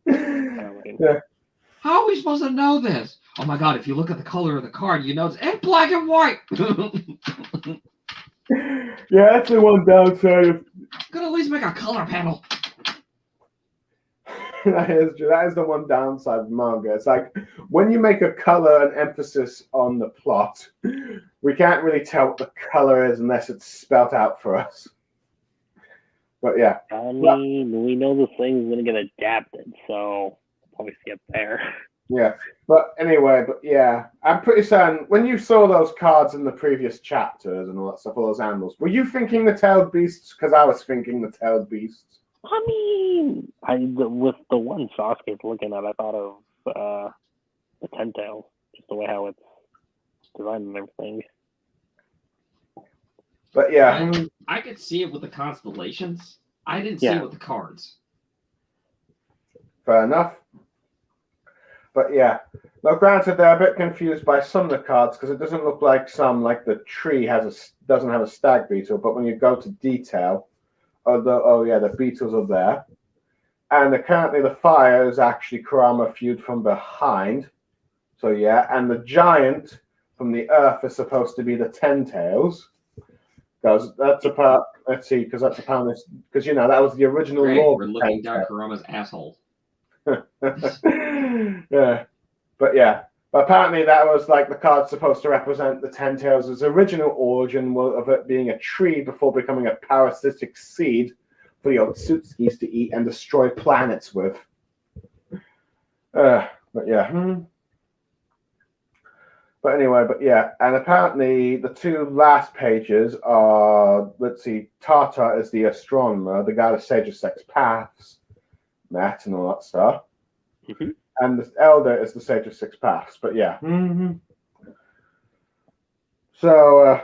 Yeah. How are we supposed to know this? Oh my God, if you look at the color of the card, you know it's black and white. Yeah, that's the one downside. Could at least make a color panel. That is the one downside of manga. It's like when you make a color an emphasis on the plot, we can't really tell what the color is unless it's spelt out for us. But yeah. I mean, we know this thing's going to get adapted, so probably see it there. Yeah. But anyway, I'm pretty certain when you saw those cards in the previous chapters and all that stuff, all those animals, were you thinking the tailed beasts? Because I was thinking the tailed beasts. I mean, with the one Sasuke's looking at, I thought of the Ten-Tail, just the way how it's designed and everything. But yeah. I could see it with the constellations. I didn't see it with the cards. Fair enough. But yeah. Now, granted, they're a bit confused by some of the cards because it doesn't look like the tree doesn't have a stag beetle, but when you go to detail, the beetles are there. And currently the fire is actually Kurama viewed from behind. So yeah, and the giant from the earth is supposed to be the Ten-Tails. Because that's that was the original law. We're looking down Kurama's asshole. Yeah. But apparently that was like the card's supposed to represent the Ten-Tails' original origin of it being a tree before becoming a parasitic seed for the Otsutskis to eat and destroy planets with. But yeah. But anyway, but yeah, and apparently the two last pages are, let's see, Tata is the astronomer, the guy that Sage of Six Paths met and all that stuff. Mm-hmm. And the elder is the Sage of Six Paths, but yeah. So,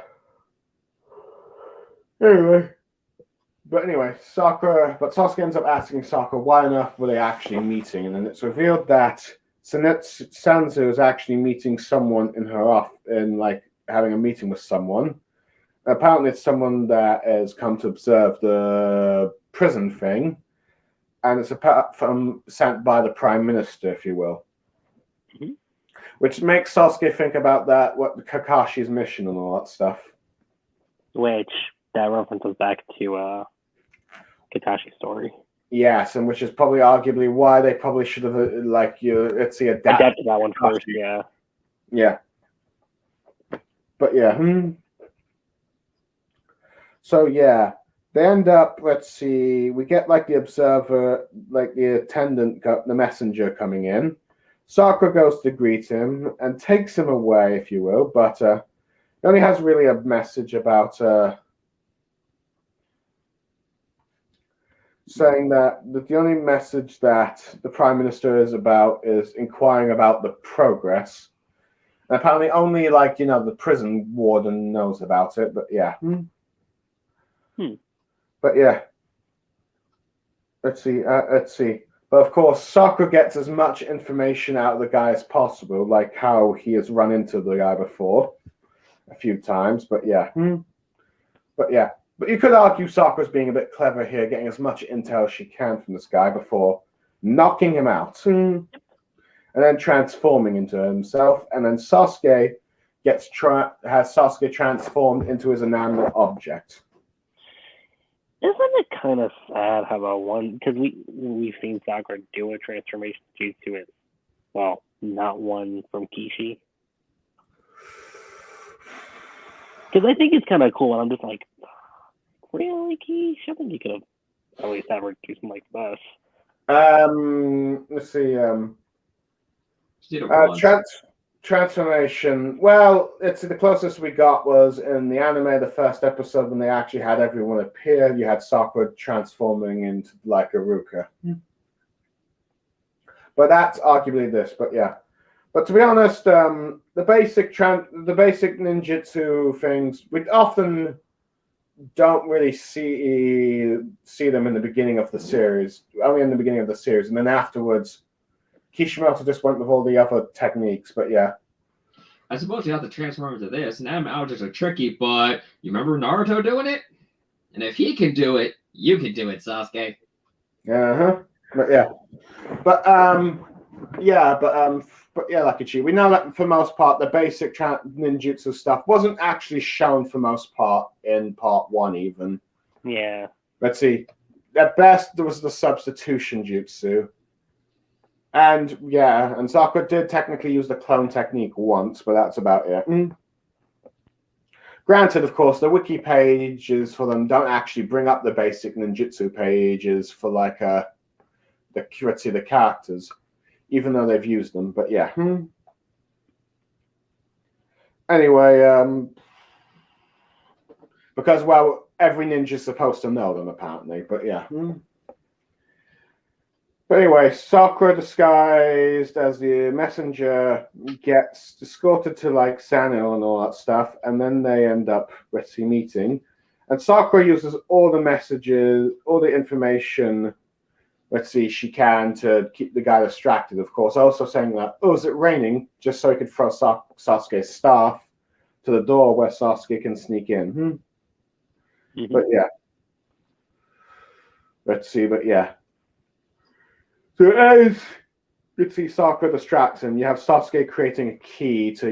anyway, Sasuke ends up asking Sakura why on earth were they actually meeting, and then it's revealed that Sanzu is actually meeting someone in her off, having a meeting with someone. Apparently, it's someone that has come to observe the prison thing, and it's sent by the Prime Minister, if you will. Mm-hmm. Which makes Sasuke think about what Kakashi's mission and all that stuff. Which that references back to Kakashi's story. Yes, and which is probably arguably why they probably should have adapted that one first. Yeah. Yeah. But yeah. So yeah, they end up. Let's see. We get the observer, the attendant, the messenger coming in. Sakura goes to greet him and takes him away, if you will, but he only has really a message about saying that the only message that the Prime Minister is inquiring about the progress. And apparently only the prison warden knows about it, but yeah. But yeah. Let's see. But of course, Sakura gets as much information out of the guy as possible, like how he has run into the guy before a few times. But yeah. But yeah. But you could argue Sakura's being a bit clever here, getting as much intel as she can from this guy before knocking him out. And then transforming into himself. And then Sasuke has Sasuke transformed into his inanimate object. Isn't it kind of sad how about one, because we've seen Sakura do a transformation due to it, well, not one from Kishi. Because I think it's kind of cool, and I'm just like, really, Kishi? I think you could have at least ever do something like this. Let's see. Transformation. Well, it's the closest we got was in the anime, the first episode when they actually had everyone appear. You had Sakura transforming into Iruka. But that's arguably this. But yeah. But to be honest, the basic ninjutsu things we often don't really see them in the beginning of the series. Only in the beginning of the series, and then afterwards. Kishimoto just went with all the other techniques, but yeah. I suppose you have to transform into this, and objects are tricky, but you remember Naruto doing it? And if he can do it, you can do it, Sasuke. But yeah. But Luckychi, we know that for most part the basic ninjutsu stuff wasn't actually shown for most part in part 1 even. Yeah. Let's see. At best there was the substitution jutsu. And Sakura did technically use the clone technique once, but that's about it. Granted, of course, the wiki pages for them don't actually bring up the basic ninjutsu pages for the characters, even though they've used them. But yeah. Anyway, because every ninja's supposed to know them apparently. But yeah. But anyway, Sakura, disguised as the messenger, gets escorted to Sano and all that stuff, and then they end up meeting. And Sakura uses all the messages, all the information, she can to keep the guy distracted, of course. Also saying that, is it raining? Just so he could throw Sasuke's staff to the door where Sasuke can sneak in. But yeah. So as you see Sakura distracts him, you have Sasuke creating a key to,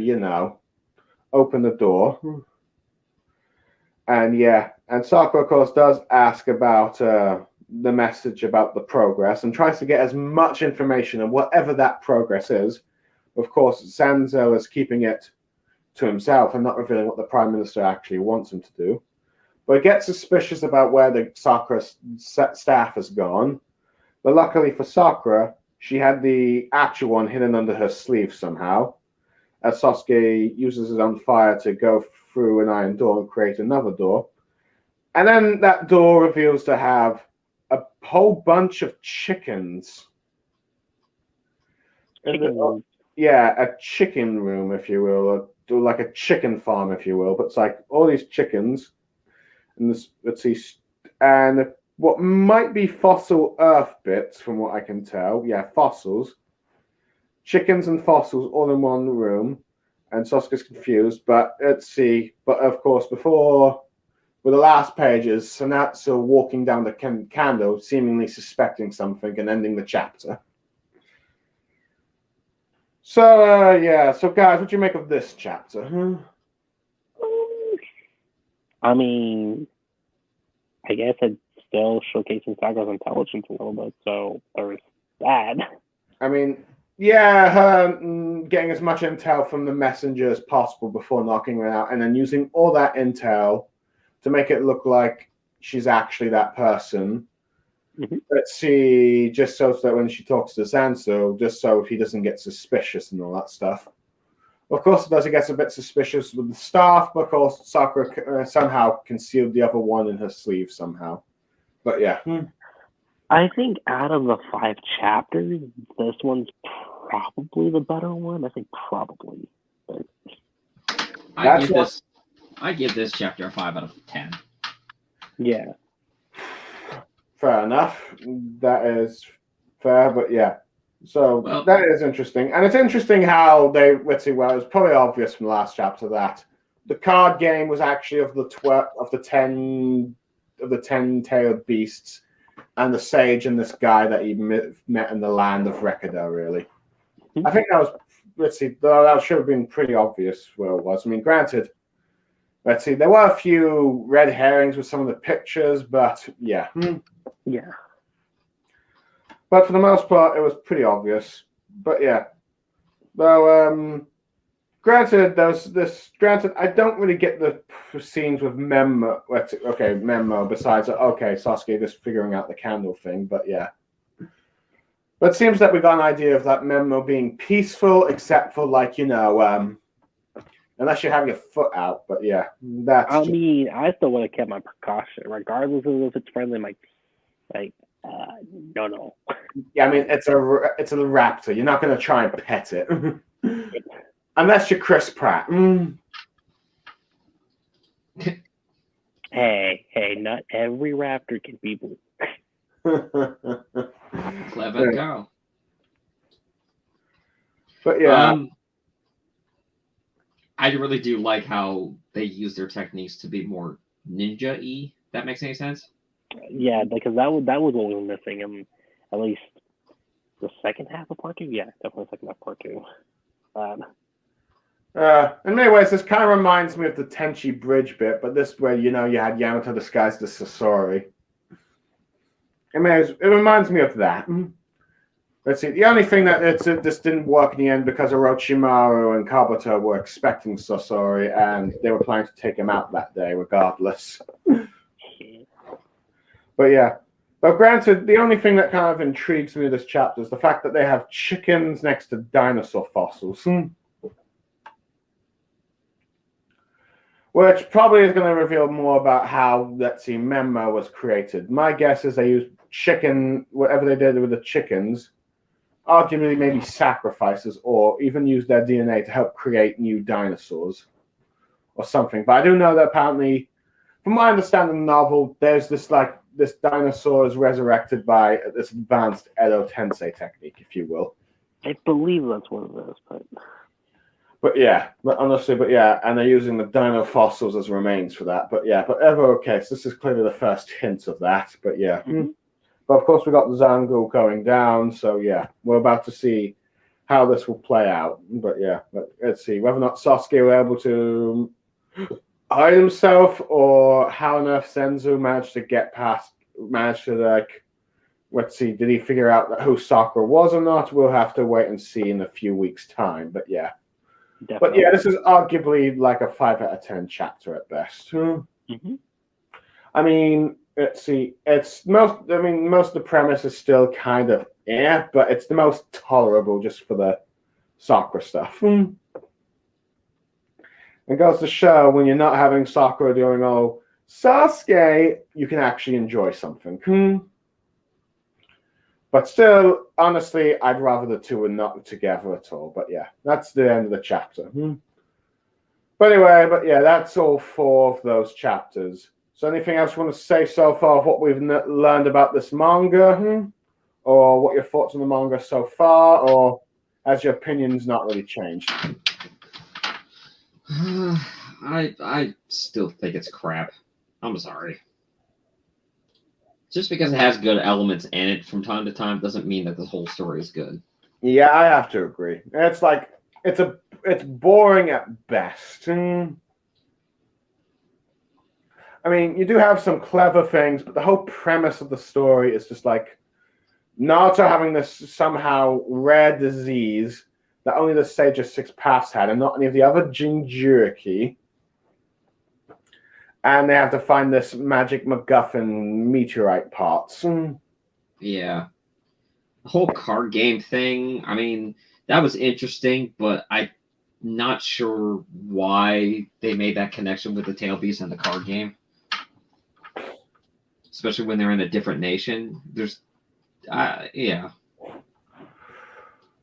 open the door. And Sakura, of course, does ask about the message about the progress and tries to get as much information on whatever that progress is. Of course, Sanzo is keeping it to himself and not revealing what the Prime Minister actually wants him to do. But he gets suspicious about where the Sakura staff has gone. But luckily for Sakura, she had the actual one hidden under her sleeve somehow. as Sasuke uses his own fire to go through an iron door and create another door. And then that door reveals to have a whole bunch of chickens. Yeah, a chicken room, if you will, or like a chicken farm, if you will. But it's like all these chickens, and this, let's see, and what might be fossil Earth bits, from what I can tell. Yeah, fossils, chickens and fossils all in one room. And Sasuke's confused, but let's see. But of course, before with the last pages, Sanatsu walking down the candle, seemingly suspecting something, and ending the chapter. So, yeah. So, guys, what do you make of this chapter? I mean, I guess it's still showcasing Sakura's intelligence a little bit, so there's that. I mean, yeah, her getting as much intel from the messenger as possible before knocking her out, and then using all that intel to make it look like she's actually that person. Mm-hmm. Let's see, just so that when she talks to Sanso, just so he doesn't get suspicious and all that stuff. Of course, it does. He gets a bit suspicious with the staff, but of course, Sakura somehow concealed the other one in her sleeve somehow. But yeah. I think out of the 5 chapters, this one's probably the better one. I think probably. But... I give this chapter a 5 out of 10. Yeah. Fair enough. That is fair, but yeah. So that is interesting, and it's interesting how they. Let's see. Well, it was probably obvious from the last chapter that the card game was actually of the 10-tailed beasts, and the sage and this guy that he met in the land of Rekida. Really, I think that was. Let's see. That should have been pretty obvious where it was. I mean, granted. Let's see. There were a few red herrings with some of the pictures, but yeah. Yeah. But for the most part, it was pretty obvious. But yeah. Though, granted, I don't really get the scenes with Memmo. Okay, Memmo, besides, Sasuke just figuring out the candle thing, but yeah. But it seems that we got an idea of that Memmo being peaceful, except for, like, unless you have your foot out, but yeah, that's. I mean, I still would have kept my precaution, regardless of if it's friendly. No. Yeah, I mean, it's a raptor. You're not going to try and pet it, unless you're Chris Pratt. Hey, not every raptor can be blue. Clever girl. But yeah. I really do like how they use their techniques to be more ninja-y. That makes any sense? Yeah, because that was what we were missing in at least the second half of part 2. Yeah, definitely the second half of part 2. In many ways, this kind of reminds me of the Tenchi Bridge bit, but this way, you had Yamato disguised as Sasori. It reminds me of that. Let's see. The only thing that this didn't work in the end because Orochimaru and Kabuto were expecting Sasori, and they were planning to take him out that day, regardless. But yeah. But granted, the only thing that kind of intrigues me in this chapter is the fact that they have chickens next to dinosaur fossils. Which probably is going to reveal more about how, let's see, Memmo was created. My guess is they used whatever they did with the chickens, arguably maybe sacrifices, or even use their DNA to help create new dinosaurs or something. But I do know that apparently, from my understanding of the novel, there's this dinosaur is resurrected by this advanced Edo Tensei technique, if you will. I believe that's what it is, But yeah, and they're using the dino fossils as remains for that. But yeah, so this is clearly the first hint of that. But yeah. Mm-hmm. But of course, we got the Zangu going down, so yeah, we're about to see how this will play out. But yeah, let's see whether or not Sasuke were able to hide himself, or how on earth Senzu managed to let's see, did he figure out who Sakura was or not? We'll have to wait and see in a few weeks' time. But yeah. Definitely. But yeah, this is arguably like a 5 out of 10 chapter at best. Mm-hmm. I mean, let's see. Most of the premise is still kind of but it's the most tolerable just for the Sakura stuff. It goes to show when you're not having Sakura doing, oh, Sasuke, you can actually enjoy something. But still, honestly, I'd rather the two were not together at all. But yeah, that's the end of the chapter. But anyway, that's all 4 of those chapters. So anything else you want to say so far of what we've learned about this manga? Or what your thoughts on the manga so far? Or has your opinions not really changed? I still think it's crap. I'm sorry. Just because it has good elements in it from time to time doesn't mean that the whole story is good. Yeah, I have to agree. It's like it's boring at best. I mean, you do have some clever things, but the whole premise of the story is just like Naruto having this somehow rare disease that only the Sage of Six Paths had, and not any of the other Jinchuriki. And they have to find this magic MacGuffin meteorite parts. Yeah. The whole card game thing, I mean, that was interesting, but I'm not sure why they made that connection with the Tail Beast and the card game. Especially when they're in a different nation. There's, yeah.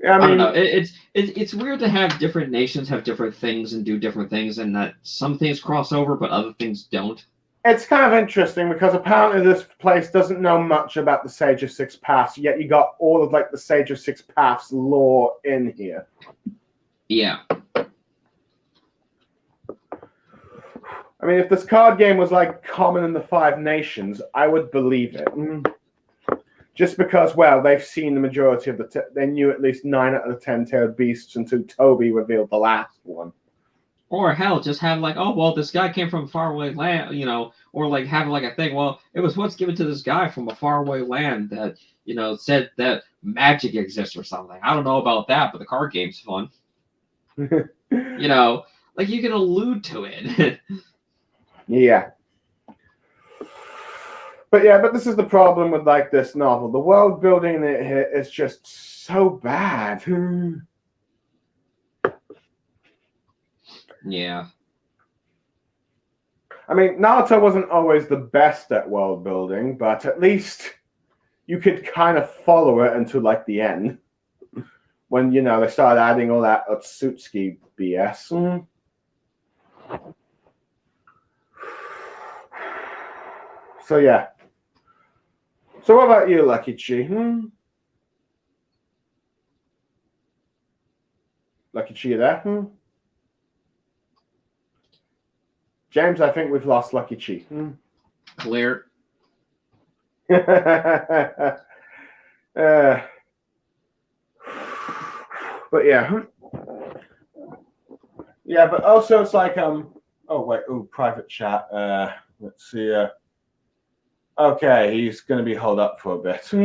I don't know. It's weird to have different nations have different things and do different things, and that some things cross over, but other things don't. It's kind of interesting because apparently this place doesn't know much about the Sage of Six Paths, yet you got all of like the Sage of Six Paths lore in here. Yeah. I mean, if this card game was like common in the 5 nations, I would believe it. Just because, well, they've seen the majority of they knew at least 9 out of the 10 tailed beasts until Toby revealed the last one. Or hell, just have like, oh, well, this guy came from a faraway land, or like have like a thing. Well, it was once given to this guy from a faraway land that, said that magic exists or something. I don't know about that, but the card game's fun. Like you can allude to it. Yeah. But this is the problem with like this novel. The world building in it here is just so bad. Yeah. I mean, Naruto wasn't always the best at world building, but at least you could kind of follow it until like the end. When, they started adding all that Otsutsuki BS. So yeah. So what about you, Luckychi? Luckychi, you there? James, I think we've lost Luckychi. Clear. But yeah. Yeah, but also it's like private chat. Let's see. Okay, he's going to be held up for a bit. So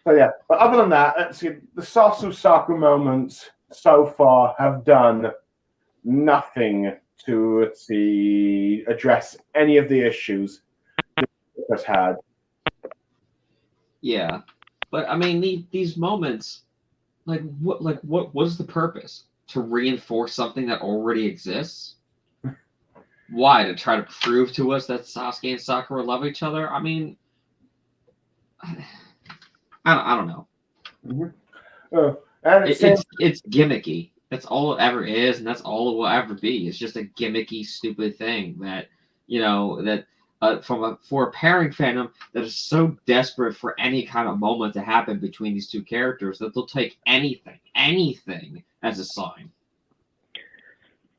yeah, but other than that, let's see. The Sasuke moments so far have done nothing to address any of the issues it has had. Yeah, but I mean, these moments, what was the purpose? To reinforce something that already exists? Why? To try to prove to us that Sasuke and Sakura love each other? I mean, I don't know. It's gimmicky. That's all it ever is, and that's all it will ever be. It's just a gimmicky, stupid thing that for a pairing fandom that is so desperate for any kind of moment to happen between these two characters that they'll take anything as a sign.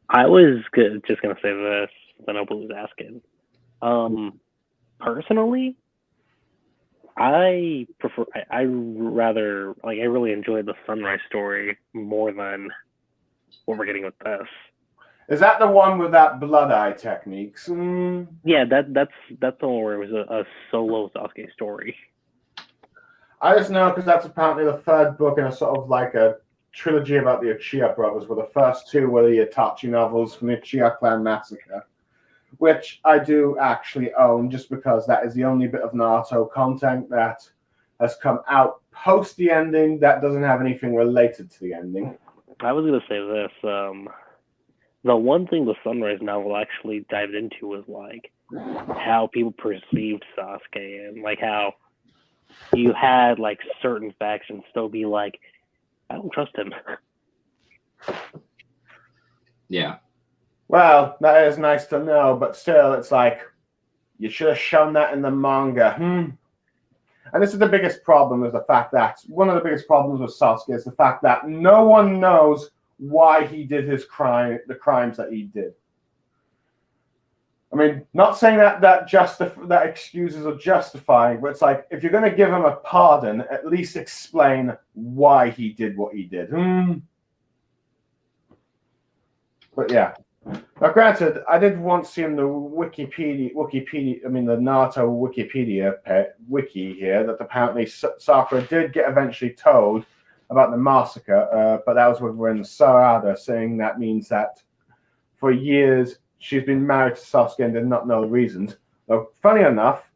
I was just gonna say this. Then Opal was asking. Personally, I prefer. I rather like. I really enjoyed the Sunrise story more than what we're getting with this. Is that the one with that blood eye techniques? Yeah, that's the one where it was a solo Sasuke story. I just know because that's apparently the 3rd book in a sort of like a trilogy about the Uchiha brothers, were the first 2 were the Itachi novels from the Uchiha clan massacre, which I do actually own just because that is the only bit of Naruto content that has come out post the ending that doesn't have anything related to the ending. I was gonna say this. the one thing the Sunrise novel actually dived into was like how people perceived Sasuke and like how you had like certain factions still be like, I don't trust him. Yeah. Well, that is nice to know, but still, it's like you should have shown that in the manga. And this is the biggest problem: is the fact that one of the biggest problems with Sasuke is the fact that no one knows why he did the crimes that he did. I mean, not saying that excuses are justifying, but it's like if you're going to give him a pardon, at least explain why he did what he did. But yeah. Now, granted, I did once see in the the Naruto Wikipedia wiki here that apparently Sakura did get eventually told about the massacre, but that was with Rin Sarada, saying that means that for years she's been married to Sasuke and did not know the reasons. Though, funny enough,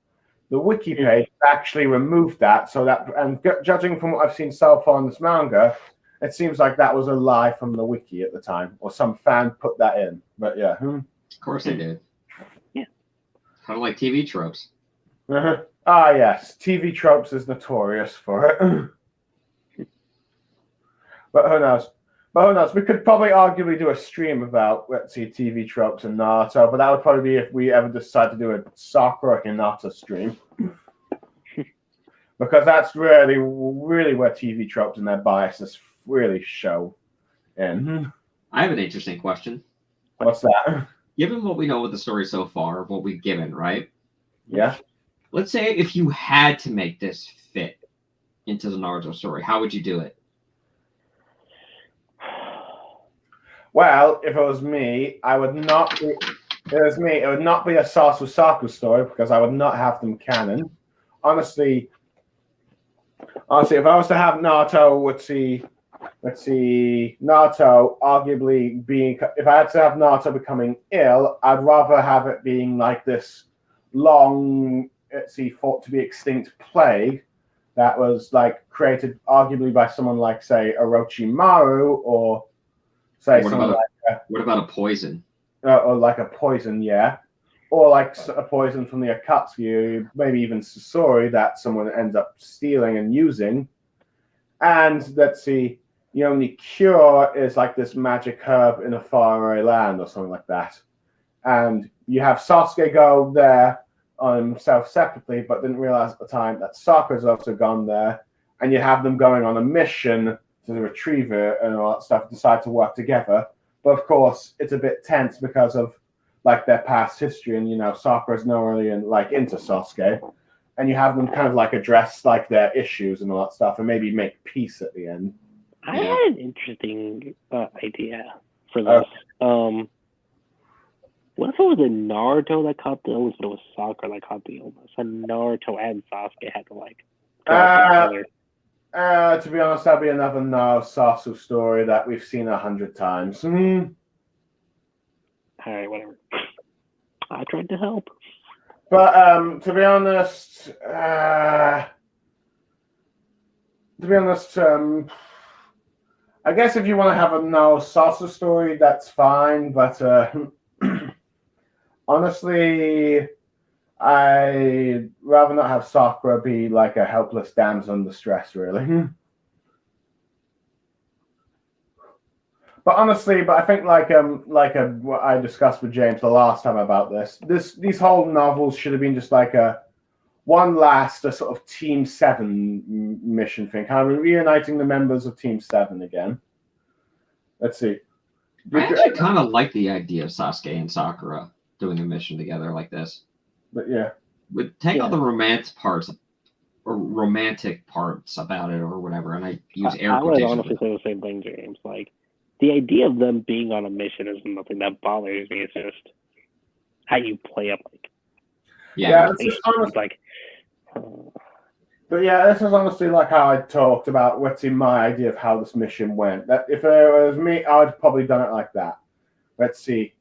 the wiki page actually removed that, so that, and judging from what I've seen so far in this manga, it seems like that was a lie from the wiki at the time, or some fan put that in. But yeah. Of course they did. Yeah. Kind of like TV tropes. Ah, yes. TV tropes is notorious for it. But who knows? We could probably arguably do a stream about, let's see, TV tropes and Naruto, but that would probably be if we ever decide to do a Sakura Hinata stream. Because that's really where TV tropes and their biases really show in. I have an interesting question. What's that? Given what we know with the story so far, what we've given, right? Yeah. Let's say if you had to make this fit into the Naruto story, how would you do it? Well, if it was me, it would not be a Sasu story because I would not have them canon. Honestly, if I was to have Naruto, let's see, Naruto arguably being, if I had to have Naruto becoming ill, I'd rather have it being like this long, thought to be extinct plague that was like created arguably by someone like, say, Orochimaru, or say what about a poison? Or like a poison, yeah. Or like a poison from the Akatsuki, maybe even Sasori, that someone ends up stealing and using. And let's see, the only cure is like this magic herb in a faraway land or something like that. And you have Sasuke go there on himself separately, but didn't realize at the time that Sakura's also gone there. And you have them going on a mission to retrieve it and all that stuff, decide to work together. But of course, it's a bit tense because of like their past history, and Sakura's not really into Sasuke, and you have them kind of like address like their issues and all that stuff, and maybe make peace at the end. I had an interesting idea for this. What if it was a Naruto that caught the illness, but it was Sakura that caught the illness, and Naruto and Sasuke had to like go together? To be honest, that'd be another Sasu story that we've seen 100 times. All right, whatever. I tried to help. But to be honest, I guess if you want to have a Sasu story, that's fine. But honestly, I'd rather not have Sakura be like a helpless damsel in distress, really. But honestly, I think what I discussed with James the last time about these whole novels should have been just like a sort of Team 7 mission thing, kind of reuniting the members of Team 7 again. Let's see. I actually kind of like the idea of Sasuke and Sakura doing a mission together like this. But yeah, take all the romantic parts about it or whatever, and I use air quotations. I would honestly say the same thing, James. Like, the idea of them being on a mission is nothing that bothers me. It's just how you play up, like, it's like. But yeah, this is honestly like how I talked about what's in my idea of how this mission went. That if it was me, I'd probably done it like that. Let's see.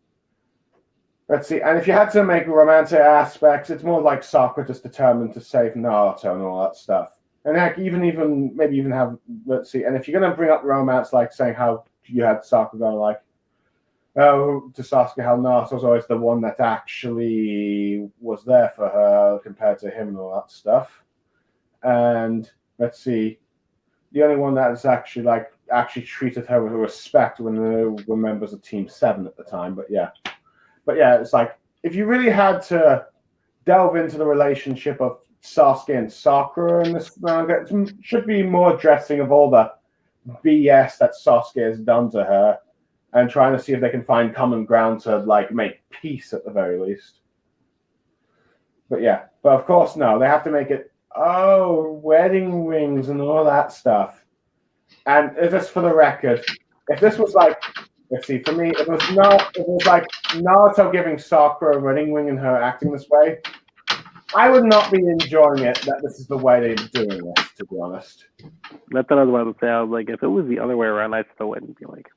And if you had to make romantic aspects, it's more like Sakura just determined to save Naruto and all that stuff. And heck, maybe have, let's see. And if you're gonna bring up romance, like saying how you had Sakura go like, to Sasuke how Naruto's always the one that actually was there for her compared to him and all that stuff. And let's see, the only one that has actually treated her with respect when they were members of Team 7 at the time. But yeah, it's like if you really had to delve into the relationship of Sasuke and Sakura in this manga, it should be more addressing of all the BS that Sasuke has done to her, and trying to see if they can find common ground to like make peace at the very least. But of course no, they have to make it wedding rings and all that stuff. And just for the record, if this was like, let's see, for me, if it was like Naruto giving Sakura a wedding ring and her acting this way, I would not be enjoying it that this is the way they're doing this, to be honest. That's what I was about to say. I was like, if it was the other way around, I still wouldn't be like,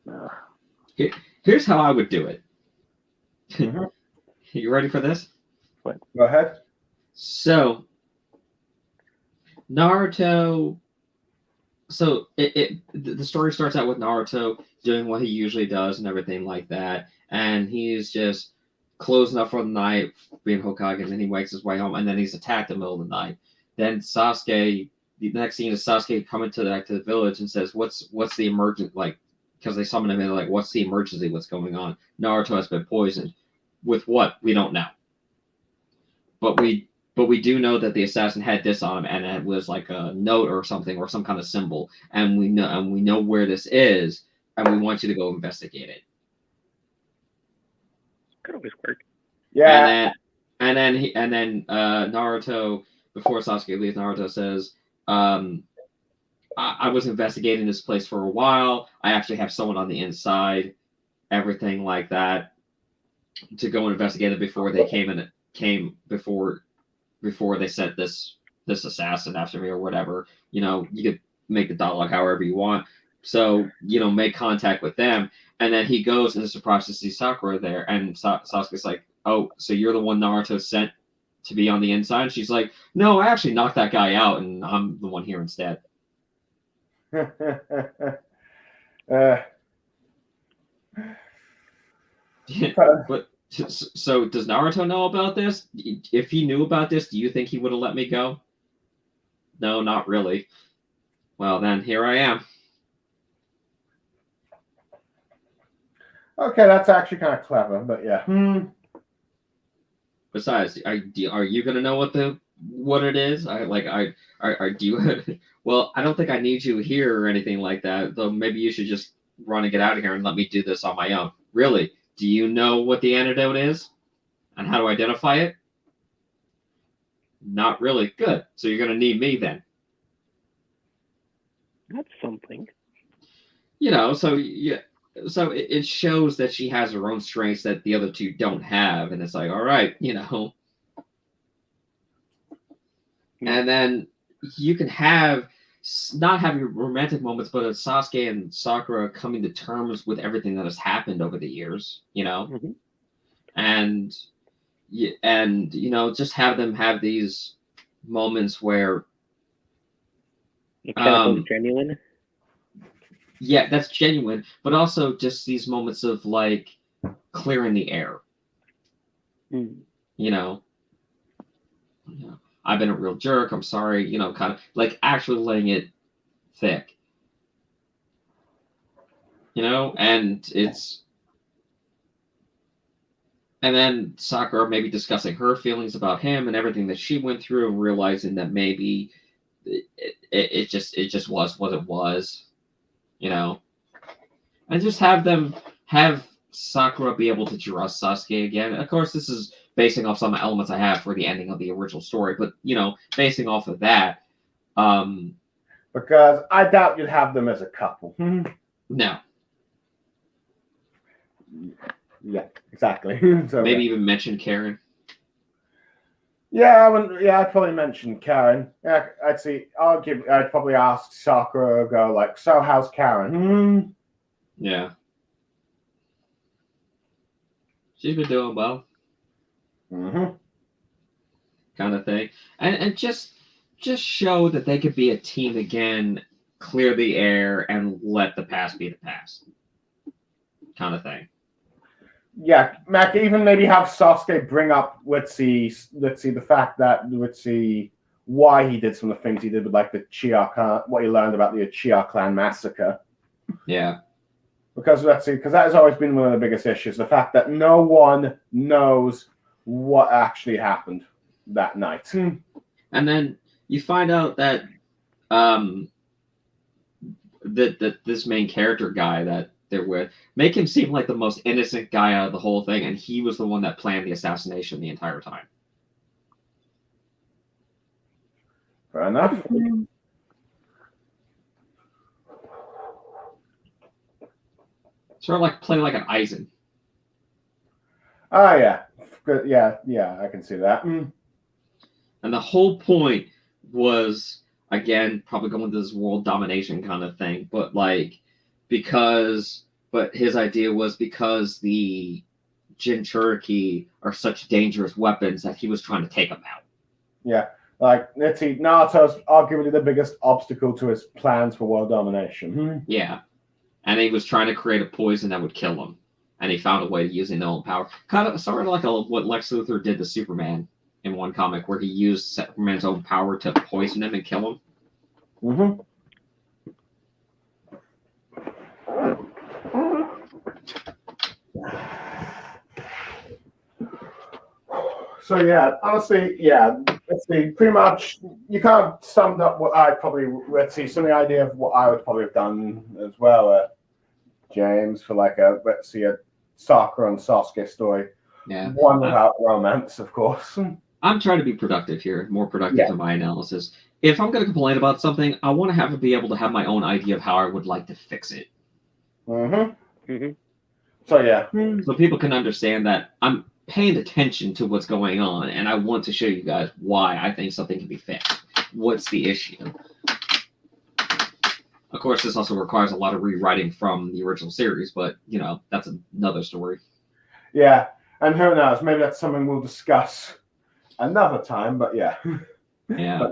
no. Here's how I would do it. Mm-hmm. You ready for this? What? Go ahead. So, Naruto. So the story starts out with Naruto doing what he usually does and everything like that, and he's just closing up for the night, being Hokage, and then he wakes his way home, and then he's attacked in the middle of the night. Then Sasuke. The next scene is Sasuke coming to the village and says, "What's the emergent like?" Because they summon him in, like, "What's the emergency? What's going on?" Naruto has been poisoned. With what? We don't know. But we do know that the assassin had this on him, and it was like a note or something, or some kind of symbol. And we know where this is, and we want you to go investigate it. Could always work. Yeah. And then Naruto, before Sasuke leaves, Naruto says, I was investigating this place for a while. I actually have someone on the inside, everything like that, to go and investigate it before they before they sent this assassin after me or whatever. You could make the dialogue however you want. So, make contact with them. And then he goes and is surprised to see Sakura there. And Sasuke's like, "Oh, so you're the one Naruto sent to be on the inside?" And she's like, "No, I actually knocked that guy out, and I'm the one here instead." But so does Naruto know about this? If he knew about this, do you think he would have let me go? No, not really. Well, then here I am. Okay, that's actually kind of clever, but yeah. Besides, are you gonna know what it is? Do you? Well, I don't think I need you here or anything like that. Though maybe you should just run and get out of here and let me do this on my own. Really? Do you know what the antidote is and how to identify it? Not really. Good. So you're gonna need me then. That's something. So yeah. So it shows that she has her own strengths that the other two don't have, and it's like, all right, And then you can not have your romantic moments, but Sasuke and Sakura coming to terms with everything that has happened over the years, Mm-hmm. and just have them have these moments where It kind of feels genuine. Yeah, that's genuine, but also just these moments of like clearing the air. Mm. I've been a real jerk. I'm sorry. Kind of like actually laying it thick. And then Sakura maybe discussing her feelings about him and everything that she went through, and realizing that maybe it just was what it was. And just have Sakura be able to trust Sasuke again. Of course, this is basing off some elements I have for the ending of the original story, but basing off of that, because I doubt you'd have them as a couple. No. Yeah, exactly. So, maybe even mention Karen. Yeah, I'd probably mention Karen. Yeah, I'd probably ask Sakura, go like, "So how's Karen?" Yeah. She's been doing well. Mm-hmm. Kind of thing. And just show that they could be a team again, clear the air, and let the past be the past. kind of thing. Yeah, Mac, even maybe have Sasuke bring up, let's see the fact that, let's see why he did some of the things he did with like the Chia, what he learned about the Chia clan massacre. Yeah. Because that has always been one of the biggest issues, the fact that no one knows what actually happened that night. And then you find out that that this main character guy that they're with make him seem like the most innocent guy out of the whole thing, and he was the one that planned the assassination the entire time. Fair enough. Sort of like play like an Aizen. Oh yeah, good. Yeah, I can see that. And the whole point was, again, probably going to this world domination kind of thing, but his idea was because the Jinchuriki are such dangerous weapons that he was trying to take them out. Yeah, like, let's see, Naruto's arguably the biggest obstacle to his plans for world domination. Yeah. And he was trying to create a poison that would kill him. And he found a way to use his own power. Sort of like what Lex Luthor did to Superman in one comic, where he used Superman's own power to poison him and kill him. So yeah, honestly, let's see, pretty much you kind of summed up what I probably, let's see, some of the idea of what I would probably have done as well, James, for like a Sakura and Sasuke story. Yeah. One without romance, of course. I'm trying to be productive here, more productive in my analysis. If I'm going to complain about something, I want to be able to have my own idea of how I would like to fix it. So yeah. So people can understand that I'm paying attention to what's going on, and I want to show you guys why I think something can be fixed. What's the issue? Of course, this also requires a lot of rewriting from the original series, but, that's another story. Yeah, and who knows, maybe that's something we'll discuss another time, but yeah. Yeah.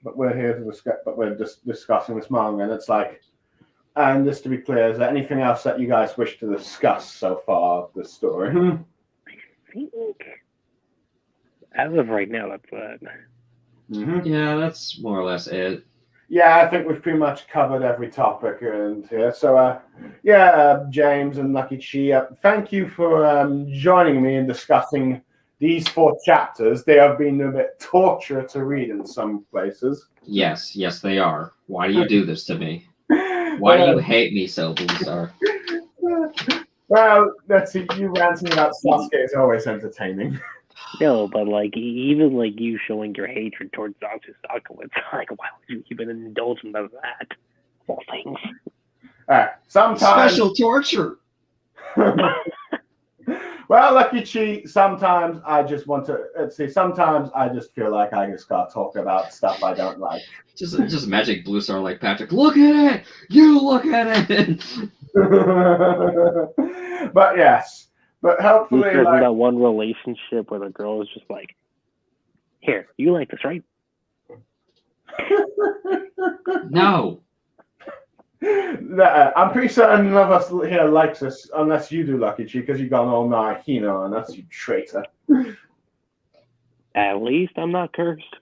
But we're here to discuss, but we're just discussing this manga, and it's like, and just to be clear, is there anything else that you guys wish to discuss so far of this story? I think, as of right now, that's it. Yeah, that's more or less it. Yeah, I think we've pretty much covered every topic and here. So, James and Luckychi, thank you for joining me in discussing these 4 chapters. They have been a bit torture to read in some places. Yes, they are. Why do you do this to me? Why do you hate me so, Bluestar? Well, let's see, you ranting about Sasuke is always entertaining. No, but even you showing your hatred towards Sasuke, it's like, why would you even indulge in that? All things. Sometimes special torture. Well, Luckychi, sometimes I just want to sometimes I just feel like I just gotta talk about stuff I don't like. Just magic Bluestar like Patrick. Look at it! You look at it! But yes. But hopefully, that one relationship where the girl is just like, "Here, you like this, right?" No. I'm pretty certain none of us here likes this, unless you do, Luckychi, because you've gone all Hina on us, you traitor. At least I'm not cursed.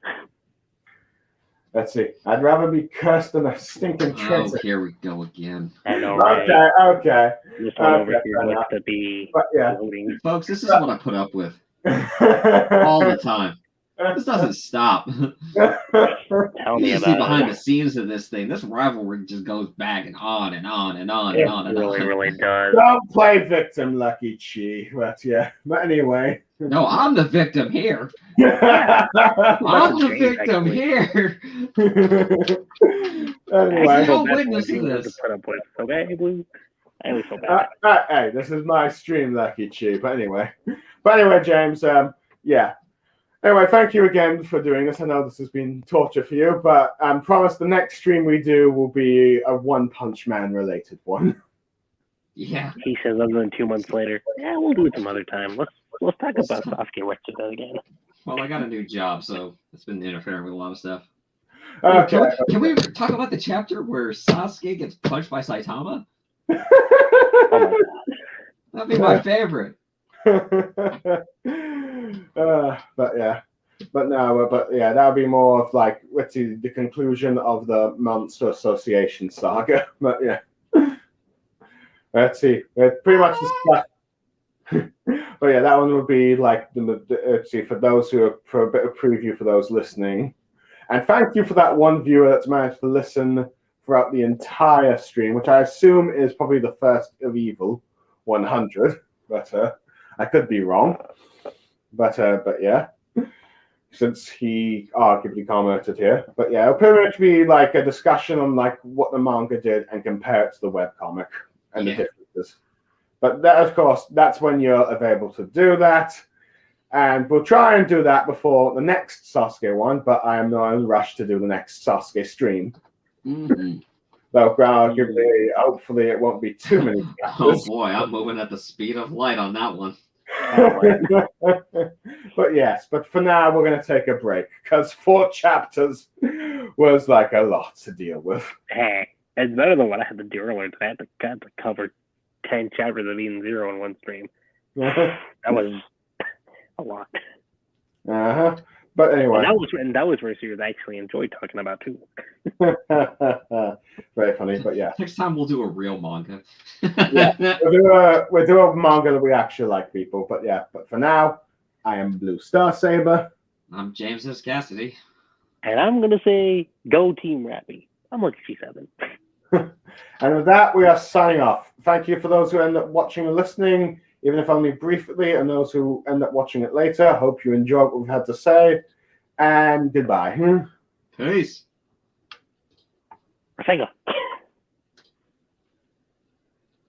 Let's see. I'd rather be cursed than a stinking traitor. Oh, here we go again. I know, right? Okay. This one over here looks to be floating. Folks, this is what I put up with all the time. This doesn't stop. Tell me you about see behind the scenes of this thing. This rivalry just goes back and on and on and on and on and on. It really does. Don't play victim, Luckychi. But anyway. No, I'm the victim here. I'm the victim here. Anyway, I don't witness this. To put up with, okay, Blue? I always feel bad. Hey, this is my stream, Luckychi. But anyway, James. Anyway, thank you again for doing this. I know this has been torture for you, but I promise the next stream we do will be a One Punch Man related one. Yeah. He says other than 2 months later, yeah, we'll do it some other time. Let's talk about Sasuke Retsuden again. Well, I got a new job, so it's been interfering with a lot of stuff. Okay. Can we talk about the chapter where Sasuke gets punched by Saitama? Oh my God. That'd be my favorite. But yeah. But no, but yeah, that would be more of like, let's see, the conclusion of the Monster Association saga. But yeah. Let's see. Pretty much discussed. But yeah, that one would be like let's see, for those who are for a bit of preview for those listening. And thank you for that one viewer that's managed to listen throughout the entire stream, which I assume is probably the first of Evil 100. But I could be wrong. But yeah. Since he arguably commented here. But yeah, it'll pretty much be like a discussion on like what the manga did and compare it to the webcomic and the differences. But that, of course, that's when you're available to do that. And we'll try and do that before the next Sasuke one, but I am not in a rush to do the next Sasuke stream. Mm-hmm. Though, arguably, hopefully it won't be too many chapters. Oh boy, I'm moving at the speed of light on that one. But yes, but for now we're going to take a break because 4 chapters was like a lot to deal with. Hey, it's better than what I had to do earlier. I had to cover 10 chapters of Eden Zero in one stream. That was a lot. But anyway, and that was very serious. I actually enjoyed talking about too. Very funny, but yeah. Next time we'll do a real manga. Yeah, we'll do a manga that we actually like, people. But yeah, but for now, I am Blue Star Saber. I'm James S Cassidy. And I'm gonna say go Team Rappy. I'm Luckychi 7. And with that, we are signing off. Thank you for those who end up watching and listening, even if only briefly, and those who end up watching it later. Hope you enjoyed what we've had to say. And goodbye. Peace. Rasengan.